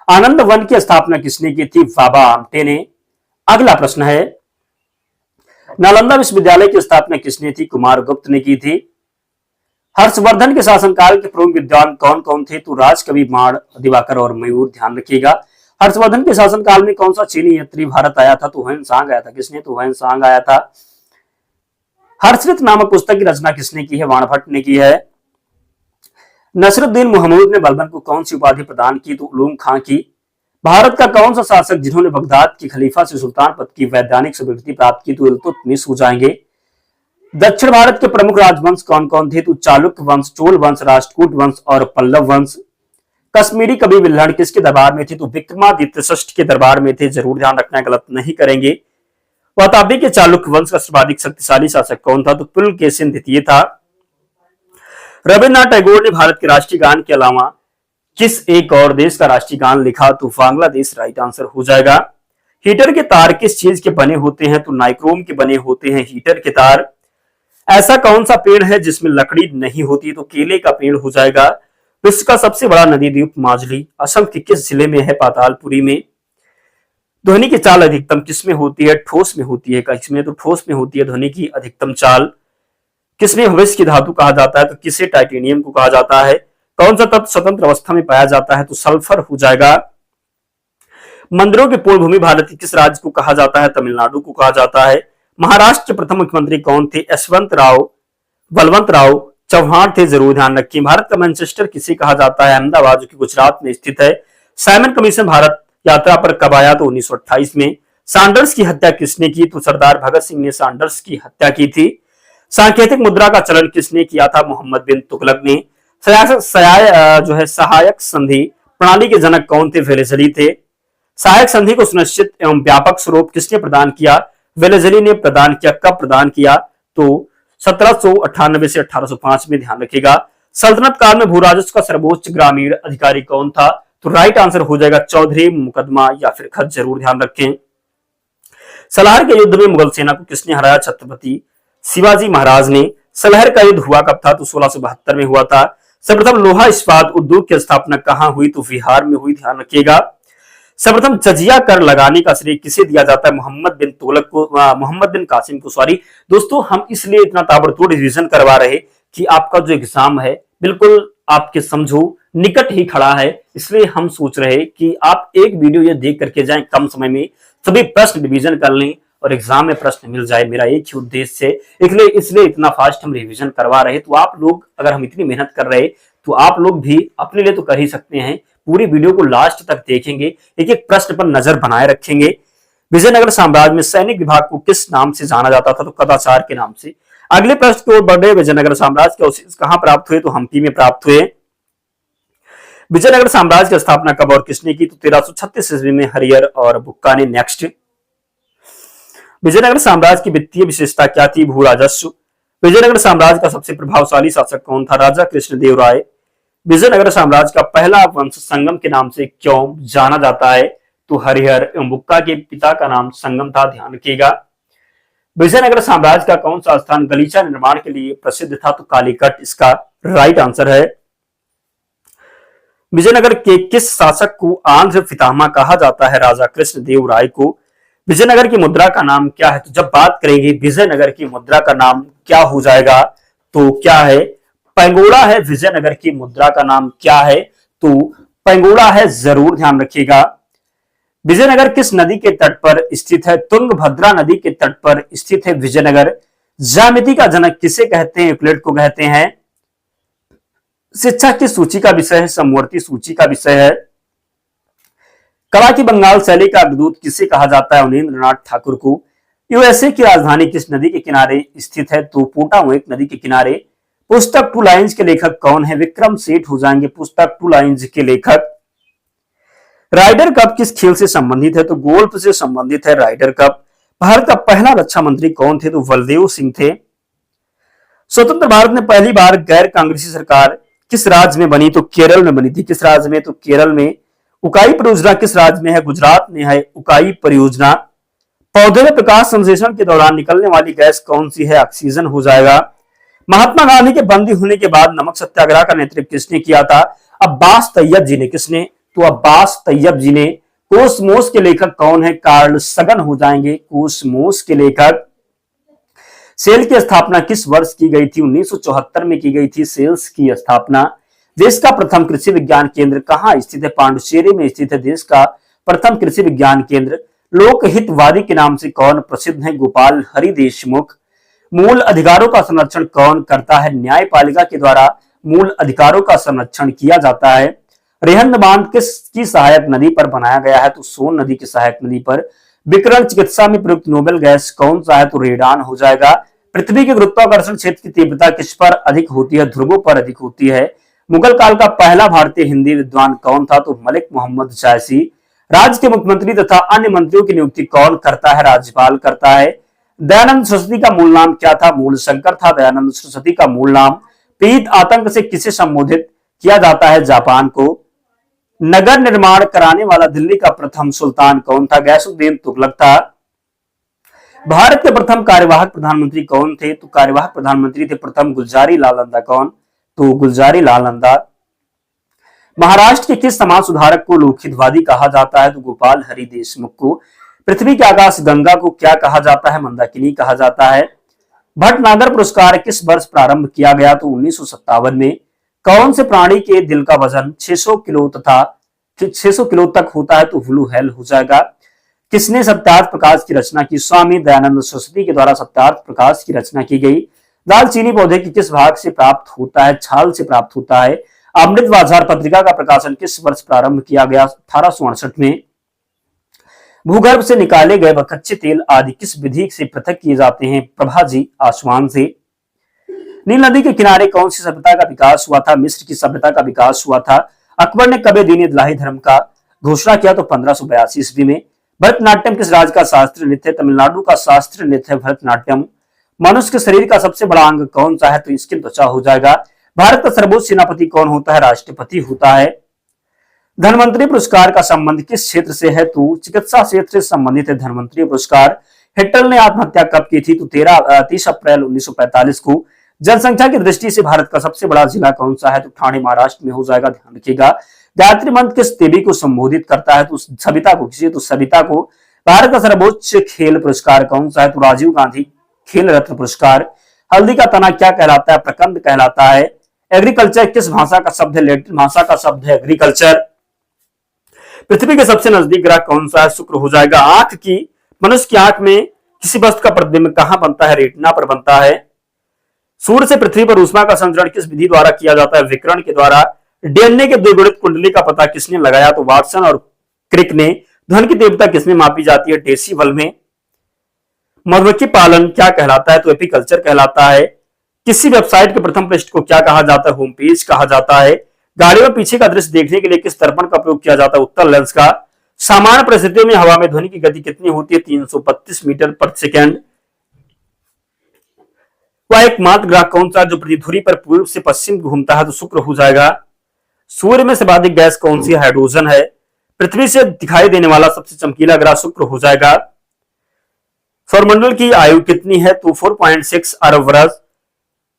आनंद वन की स्थापना किसने की थी? बाबा आमटे ने। अगला प्रश्न है, नालंदा विश्वविद्यालय की स्थापना किसने थी? कुमार गुप्त ने की थी। हर्षवर्धन के शासनकाल के प्रमुख विद्वान कौन कौन थे? तो राजकवि बाण दिवाकर और मयूर। ध्यान रखिएगा। हर्षवर्धन के शासनकाल में कौन सा चीनी यात्री भारत आया था? तो ह्वेन-सांग आया था। किसने? तो ह्वेन-सांग आया था। हर्षरित नामक पुस्तक की रचना किसने की है? बाणभट्ट ने की है। नसरुद्दीन महमूद ने बलबन को कौन सी उपाधि प्रदान की? तो उलूम खां की। भारत का कौन सा शासक जिन्होंने बगदाद की खलीफा से सुल्तान पद की वैधानिक स्वीकृति प्राप्त की? तो इल्तुतमिश हो जाएंगे। दक्षिण भारत के प्रमुख राजवंश कौन कौन थे? तो चालुक्य वंश, चोल वंश, राष्ट्रकूट वंश और पल्लव वंश। कश्मीरी कवि विल्हड़ किसके दरबार में थे? तो विक्रमादित्य षष्ठ के दरबार में थे। जरूर ध्यान रखना, गलत नहीं करेंगे। वाताबी के चालुक्य वंश का सर्वाधिक शक्तिशाली शासक कौन था? तो पुलकेशिन द्वितीय था। रविन्द्रनाथ टैगोर ने भारत के राष्ट्रीय गान के अलावा किस एक और देश का राष्ट्रीय गान लिखा? तो बांग्लादेश राइट आंसर हो जाएगा। हीटर के तार किस चीज के बने होते हैं? तो नाइक्रोम के बने होते हैं हीटर के तार। ऐसा कौन सा पेड़ है जिसमें लकड़ी नहीं होती? तो केले का पेड़ हो जाएगा। विश्व का सबसे बड़ा नदी द्वीप माजुली असम के किस जिले में है? पातालपुरी में। ध्वनि की चाल अधिकतम किसमें होती है? ठोस में होती है। किसमें? तो ठोस में होती है ध्वनि की अधिकतम चाल। किसमें भविष्य की धातु कहा जाता है? तो किसे टाइटेनियम को कहा जाता है। कौन सा तत्व स्वतंत्र अवस्था में पाया जाता है? तो सल्फर हो जाएगा। मंदिरों की पूर्ण भूमि भारत के किस राज्य को कहा जाता है? तमिलनाडु को कहा जाता है। महाराष्ट्र के प्रथम मुख्यमंत्री कौन थे? बलवंत राव चौहान थे। जरूर ध्यान रखिए। भारत का मैनचेस्टर किसे कहा जाता है? अहमदाबाद जो कि गुजरात में स्थित है। साइमन कमीशन भारत यात्रा पर कब आया? तो 1928 में। सैंडर्स की हत्या किसने की? तो सरदार भगत सिंह ने सैंडर्स की हत्या की थी। सांकेतिक मुद्रा का चलन किसने किया था? मोहम्मद बिन तुगलक ने। सहायक संधि प्रणाली के जनक कौन थे? वेलेज़ली थे। सहायक संधि को सुनिश्चित एवं व्यापक स्वरूप किसने प्रदान किया? वेलेज़ली ने प्रदान किया। कब प्रदान किया? तो 1798 से 1805 में। ध्यान रखिएगा। सल्तनत काल में भू राजस्व का सर्वोच्च ग्रामीण अधिकारी कौन था? तो राइट आंसर हो जाएगा चौधरी, मुकदमा या फिर खत। जरूर ध्यान रखें। सलाहर के युद्ध में मुगल सेना को किसने हराया? छत्रपति शिवाजी महाराज ने। सलहर का युद्ध हुआ कब था? तो 1672 में हुआ था। सर्वप्रथम लोहा इस्पात उद्योग की स्थापना कहां हुई? तो बिहार में हुई, ध्यान रखिएगा। सर्वप्रथम जजिया कर लगाने का श्रेय किसे दिया जाता है? मोहम्मद बिन तुगलक को, मोहम्मद बिन कासिम को। सॉरी दोस्तों, हम इसलिए इतना ताबड़तोड़ रिवीजन करवा रहे कि आपका जो एग्जाम है बिल्कुल आपके समझो निकट ही खड़ा है, इसलिए हम सोच रहे कि आप एक वीडियो ये देख करके जाएं, कम समय में सभी प्रश्न रिवीजन कर लें और एग्जाम में प्रश्न मिल जाए। मेरा एक ही उद्देश्य है, इसलिए इतना फास्ट हम रिवीजन करवा रहे। तो आप लोग, अगर हम इतनी मेहनत कर रहे तो आप लोग भी अपने लिए तो कर ही सकते हैं। पूरी वीडियो को लास्ट तक देखेंगे, एक एक प्रश्न पर नजर बनाए रखेंगे। विजयनगर साम्राज्य में सैनिक विभाग को किस नाम से जाना जाता था? तो कदाचार के नाम से। अगले प्रश्न की ओर बढ़ रहे। विजयनगर साम्राज्य के अवशेष कहां प्राप्त हुए? तो हम्पी में प्राप्त हुए। विजयनगर साम्राज्य की स्थापना कब और किसने की? तो 1336 ईस्वी में हरिहर और बुक्का ने। नेक्स्ट, विजयनगर साम्राज्य की वित्तीय विशेषता क्या थी? भू राजस्व। विजयनगर साम्राज्य का सबसे प्रभावशाली शासक कौन था? राजा कृष्णदेव राय। विजयनगर साम्राज्य का पहला वंश संगम के नाम से क्यों जाना जाता है? तो हरिहर एवं बुक्का के पिता का नाम संगम था, ध्यान रखिएगा। विजयनगर साम्राज्य का कौन सा स्थान गलीचा निर्माण के लिए प्रसिद्ध था? तो कालीकट इसका राइट आंसर है। विजयनगर के किस शासक को आंध्र पितामह कहा जाता है? राजा कृष्णदेव राय को। विजयनगर की मुद्रा का नाम क्या है? तो जब बात करेंगे विजयनगर की मुद्रा का नाम क्या हो जाएगा, तो क्या है? पैंगोड़ा है। विजयनगर की मुद्रा का नाम क्या है? तो पैंगोड़ा है, जरूर ध्यान रखिएगा। विजयनगर किस नदी के तट पर स्थित है? तुंगभद्रा नदी के तट पर स्थित है विजयनगर। ज्यामिति का जनक किसे कहते हैं? यूक्लिड को कहते हैं। शिक्षा की सूची का विषय है, समवर्ती सूची का विषय है। कला की बंगाल शैली का अग्रदूत किसे कहा जाता है? अवनींद्रनाथ ठाकुर को। यूएसए की राजधानी किस नदी के किनारे स्थित है? तो पोटावाटोमी नदी के किनारे। पुस्तक टू लाइन्स के लेखक कौन है? विक्रम सेठ हो जाएंगे पुस्तक टू लाइन्स के लेखक। राइडर कप किस खेल से संबंधित है? तो गोल्फ से संबंधित है राइडर कप। भारत का पहला रक्षा मंत्री कौन थे? तो बलदेव सिंह थे। स्वतंत्र भारत में पहली बार गैर कांग्रेसी सरकार किस राज्य में बनी? तो केरल में बनी थी। किस राज्य में? तो केरल में। उकाई परियोजना किस राज्य में है? गुजरात में है उकाई परियोजना। पौधे में प्रकाश संश्लेषण के दौरान निकलने वाली गैस कौन सी है? ऑक्सीजन हो जाएगा। महात्मा गांधी के बंदी होने के बाद नमक सत्याग्रह का नेतृत्व किसने किया था? अब्बास तैयब जी ने। किसने? तो अब्बास तैयब जी ने। कोसमोस के लेखक कौन है? कार्ल सगन हो जाएंगे कोसमोस के लेखक। सेल की स्थापना किस वर्ष की गई थी? 1974 में की गई थी सेल्स की स्थापना। देश का प्रथम कृषि विज्ञान केंद्र कहां स्थित है? पांडुचेरी में स्थित है देश का प्रथम कृषि विज्ञान केंद्र। लोकहितवादी के नाम से कौन प्रसिद्ध है? गोपाल हरि देशमुख। मूल अधिकारों का संरक्षण कौन करता है? न्यायपालिका के द्वारा मूल अधिकारों का संरक्षण किया जाता है। रेहंद बांध किसकी सहायक नदी पर बनाया गया है? तो सोन नदी की सहायक नदी पर। विकिरण चिकित्सा में प्रयुक्त नोबेल गैस कौन सा है? तो रेडान हो जाएगा। पृथ्वी के गुरुत्वाकर्षण क्षेत्र की तीव्रता किस पर अधिक होती है? ध्रुवों पर अधिक होती है। मुगल काल का पहला भारतीय हिंदी विद्वान कौन था? तो मलिक मोहम्मद जायसी। राज्य के मुख्यमंत्री तथा अन्य मंत्रियों की नियुक्ति कौन करता है? राज्यपाल करता है। दयानंद सरस्वती का मूल नाम क्या था? मूल शंकर था दयानंद सरस्वती का मूल नाम। पीत आतंक से किसे संबोधित किया जाता है? जापान को। नगर निर्माण कराने वाला दिल्ली का प्रथम सुल्तान कौन था? गैसुद्दीन तुगलक था। भारत के प्रथम कार्यवाहक प्रधानमंत्री कौन थे? तो कार्यवाहक प्रधानमंत्री थे प्रथम गुलजारी लाल नंदा। कौन? तो गुलजारी लाल नंदा। महाराष्ट्र के किस समाज सुधारक को लोकहितवादी कहा जाता है? तो गोपाल हरि देशमुख को। पृथ्वी के आकाश गंगा को क्या कहा जाता है? मंदाकिनी कहा जाता है। भटनागर पुरस्कार किस वर्ष प्रारंभ किया गया? तो 1957 में। कौन से प्राणी के दिल का वजन 600 किलो तथा 600 किलो तक होता है? तो ब्लू व्हेल हो जाएगा। किसने सत्यार्थ प्रकाश की रचना की? स्वामी दयानंद सरस्वती के द्वारा सत्यार्थ प्रकाश की रचना की गई। दालचीनी पौधे के किस भाग से प्राप्त होता है? छाल से प्राप्त होता है। अमृत बाजार पत्रिका का प्रकाशन किस वर्ष प्रारंभ किया गया? 1868 में। भूगर्भ से निकाले गए व कच्चे तेल आदि किस विधि से पृथक किए जाते हैं? प्रभाजी आसमान से। नील नदी के किनारे कौन सी सभ्यता का विकास हुआ था? मिस्र की सभ्यता का विकास हुआ था। अकबर ने कबे दीन इलाही धर्म का घोषणा किया? तो 1582 ईस्वी में। भरतनाट्यम किस राज्य का शास्त्रीय नृत्य? तमिलनाडु का शास्त्रीय नृत्य भरतनाट्यम। मनुष्य के शरीर का सबसे बड़ा अंग कौन सा है? तो इसकी त्वचा हो जाएगा। भारत का सर्वोच्च सेनापति कौन होता है? राष्ट्रपति होता है। धनवंतरी पुरस्कार का संबंध किस क्षेत्र से है? तो चिकित्सा क्षेत्र से संबंधित है धनवंतरी पुरस्कार। हिटलर ने आत्महत्या कब की थी? तो 30 अप्रैल 1945 को। जनसंख्या की दृष्टि से भारत का सबसे बड़ा जिला कौन सा है? तो ठाणे महाराष्ट्र में हो जाएगा, ध्यान रखिएगा। गायत्री मंत्र किस देवी को संबोधित करता है? तो सविता को। किसी तो सविता को। भारत का सर्वोच्च खेल पुरस्कार कौन सा है? तो राजीव गांधी खेल रत्न पुरस्कार। हल्दी का तना क्या कहलाता है? प्रकंद कहलाता है। एग्रीकल्चर किस भाषा का शब्द है? लैटिन भाषा का शब्द है एग्रीकल्चर। पृथ्वी के सबसे नजदीक ग्रह कौन सा है? शुक्र हो जाएगा। आंख की, मनुष्य की आंख में किसी वस्तु का प्रतिबिंब कहां बनता है? रेटिना पर बनता है। सूर्य से पृथ्वी पर ऊष्मा का संचरण किस विधि द्वारा किया जाता है? विकिरण के द्वारा। डीएनए के द्विगुणित कुंडली का पता किसने लगाया? तो वाटसन और क्रिक ने। ध्वनि की तीव्रता किसमें मापी जाती है? डेसिबल में। मधुमक्खी पालन क्या कहलाता है? तो एपीकल्चर कहलाता है। किसी वेबसाइट के प्रथम पृष्ठ को क्या कहा जाता है? होम पेज कहा जाता है। गाड़ी में पीछे का दृश्य देखने के लिए किस दर्पण का प्रयोग किया जाता है? उत्तल लेंस का। सामान्य परिस्थितियों में हवा में ध्वनि की गति कितनी होती है? 332 मीटर पर सेकेंड। वह एकमात्र ग्रह कौन सा जो पृथ्वी पर पूर्व से पश्चिम घूमता है? तो शुक्र हो जाएगा। सूर्य में सर्वाधिक गैस कौन सी? हाइड्रोजन है। पृथ्वी से दिखाई देने वाला सबसे चमकीला ग्रह शुक्र हो जाएगा। सौरमंडल की आयु कितनी है? तो 4.6 अरब वर्ष।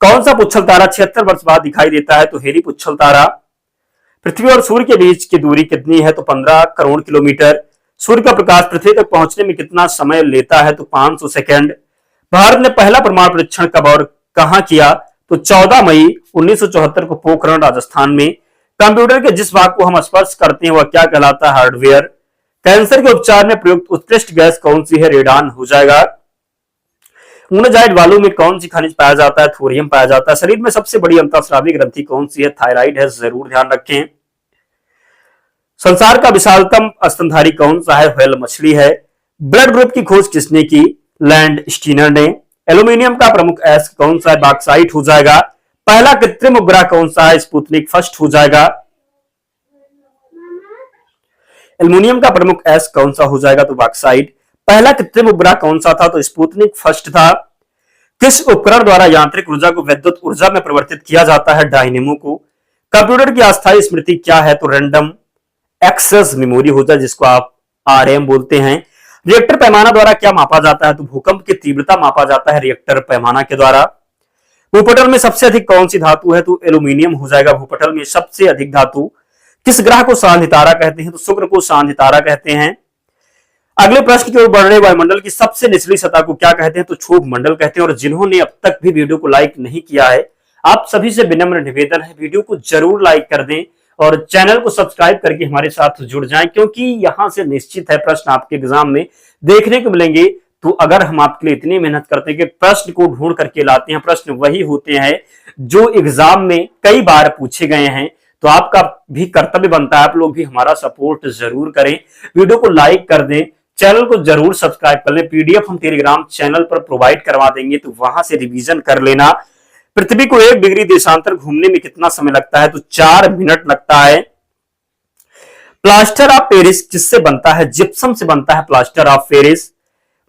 कौन सा पुच्छल तारा 76 वर्ष बाद दिखाई देता है? तो हेरी पुच्छल तारा। पृथ्वी और सूर्य के बीच की दूरी कितनी है? तो 15 करोड़ किलोमीटर। सूर्य का प्रकाश पृथ्वी तक पहुंचने में कितना समय लेता है? तो 500 सेकेंड। भारत ने पहला परमाणु परीक्षण कब और कहां किया? तो 14 मई 1974 को पोखरण राजस्थान में। कंप्यूटर के जिस भाग को हम स्पर्श करते हैं वह क्या कहलाता है? हार्डवेयर। कैंसर के उपचार में प्रयुक्त उत्कृष्ट गैस कौन सी है? रेडान हो जाएगा। ऊनजाइड बालू में कौन सी खनिज पाया जाता है? थोरियम पाया जाता है। शरीर में सबसे बड़ी अंतःस्रावी ग्रंथि कौन सी है? थायराइड है, जरूर ध्यान रखें। संसार का विशालतम स्तनधारी कौन सा है? व्हेल मछली है। ब्लड ग्रुप की खोज किसने की? लैंड स्टीनर ने। एल्यूमिनियम का प्रमुख अयस्क कौन सा है? बॉक्साइट हो जाएगा। पहला कृत्रिम उपग्रह कौन सा है? स्पुतनिक फर्स्ट हो जाएगा। एल्यूमिनियम का प्रमुख अयस्क कौन सा हो जाएगा? तो बॉक्साइट। पहला कृत्रिम उपग्रह कौन सा था? तो स्पुतनिक फर्स्ट था। किस उपकरण द्वारा यांत्रिक ऊर्जा को विद्युत ऊर्जा में परिवर्तित किया जाता है? डायनेमो को। कंप्यूटर की अस्थायी स्मृति क्या है? तो रैंडम एक्सेस मेमोरी हो जाए, जिसको आप आरएम बोलते हैं। रिएक्टर पैमाना द्वारा क्या मापा जाता है? तो भूकंप की तीव्रता मापा जाता है रिएक्टर पैमाना के द्वारा। भूपटल में सबसे अधिक कौन सी धातु है? तो एल्यूमिनियम हो जाएगा भूपटल में सबसे अधिक धातु। किस ग्रह को सांध्य तारा कहते हैं? तो शुक्र को सांध्य तारा कहते हैं। अगले प्रश्न की ओर बढ़ रहे वायुमंडल की सबसे निचली सतह को क्या कहते हैं? तो क्षोभ मंडल कहते हैं। और जिन्होंने अब तक भी वीडियो को लाइक नहीं किया है, आप सभी से विनम्र निवेदन है, वीडियो को जरूर लाइक कर दें और चैनल को सब्सक्राइब करके हमारे साथ जुड़ जाएं, क्योंकि यहां से निश्चित है प्रश्न आपके एग्जाम में देखने को मिलेंगे। तो अगर हम आपके लिए इतनी मेहनत करते हैं कि प्रश्न को ढूंढ करके लाते हैं, प्रश्न वही होते हैं जो एग्जाम में कई बार पूछे गए हैं, तो आपका भी कर्तव्य बनता है आप लोग भी हमारा सपोर्ट जरूर करें, वीडियो को लाइक कर दें, चैनल को जरूर सब्सक्राइब कर लें। पीडीएफ हम टेलीग्राम चैनल पर प्रोवाइड करवा देंगे, तो वहां से रिवीजन कर लेना। पृथ्वी को 1 डिग्री देशांतर घूमने में कितना समय लगता है? तो 4 मिनट लगता है। प्लास्टर ऑफ पेरिस किससे बनता है? जिप्सम से बनता है प्लास्टर ऑफ पेरिस।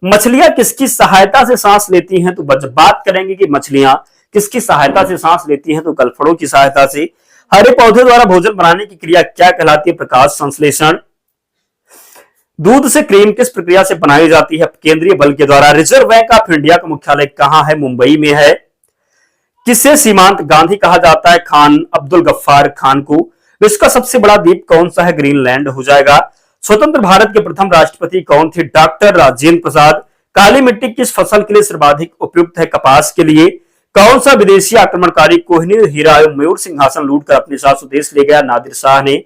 मछलियां किसकी सहायता से सांस लेती हैं? तो बात करेंगे कि मछलियां किसकी सहायता से सांस लेती हैं? तो गलफड़ों की सहायता से। हरे पौधे द्वारा भोजन बनाने की क्रिया क्या कहलाती है? प्रकाश संश्लेषण। दूध से क्रीम किस प्रक्रिया से बनाई जाती है? केंद्रीय बल के द्वारा। रिजर्व बैंक ऑफ इंडिया का मुख्यालय कहां है? मुंबई में है। किसे सीमांत गांधी कहा जाता है? खान अब्दुल गफ्फार खान को। विश्व का सबसे बड़ा द्वीप कौन सा है? ग्रीनलैंड हो जाएगा। स्वतंत्र भारत के प्रथम राष्ट्रपति कौन थे? डॉक्टर राजेंद्र प्रसाद। काली मिट्टी किस फसल के लिए सर्वाधिक उपयुक्त है? कपास के लिए। कौन सा विदेशी आक्रमणकारी कोहिनूर हीरा एवं मयूर सिंहासन लूटकर अपने साथ स्वदेश ले गया? नादिर शाह ने।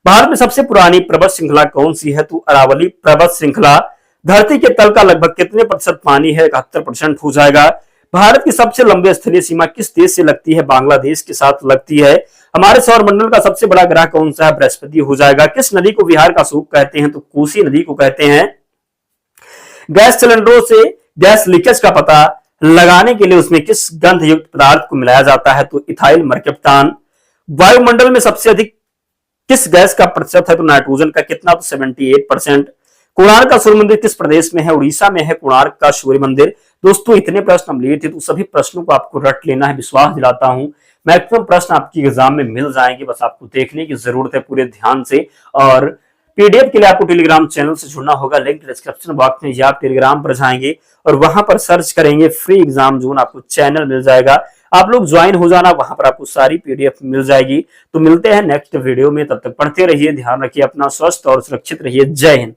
भारत में सबसे पुरानी पर्वत श्रृंखला कौन सी है? तो अरावली पर्वत श्रृंखला। धरती के तल का लगभग कितने प्रतिशत पानी है? 71% हो जाएगा। भारत की सबसे लंबी स्थलीय सीमा किस देश से लगती है? बांग्लादेश के साथ लगती है। हमारे सौरमंडल का सबसे बड़ा ग्रह कौन सा है? बृहस्पति हो जाएगा। किस नदी को बिहार का सूप कहते हैं? तो कोसी नदी को कहते हैं। गैस सिलेंडरों से गैस लीकेज का पता लगाने के लिए उसमें किस गंध युक्त पदार्थ को मिलाया जाता है? तो इथाइल मर्क्यूप्टान। वायुमंडल में सबसे अधिक किस गैस का प्रतिशत है? तो नाइट्रोजन का। कितना? तो 78%। कोणार्क का सूर्य मंदिर किस प्रदेश में है? उड़ीसा में है कोणार्क का सूर्य मंदिर। दोस्तों इतने प्रश्न हम लिए थे, तो सभी प्रश्नों को आपको रट लेना है। विश्वास दिलाता हूं मैक्सिमम प्रश्न आपकी एग्जाम में मिल जाएंगे, बस आपको देखने की जरूरत है पूरे ध्यान से। और पीडीएफ के लिए आपको टेलीग्राम चैनल से जुड़ना होगा, लिंक डिस्क्रिप्शन बॉक्स में, या आप टेलीग्राम पर जाएंगे और वहां पर सर्च करेंगे फ्री एग्जाम जोन, आपको चैनल मिल जाएगा। आप लोग ज्वाइन हो जाना, वहां पर आपको सारी पीडीएफ मिल जाएगी। तो मिलते हैं नेक्स्ट वीडियो में, तब तक पढ़ते रहिए, ध्यान रखिए अपना, स्वस्थ और सुरक्षित रहिए। जय हिंद।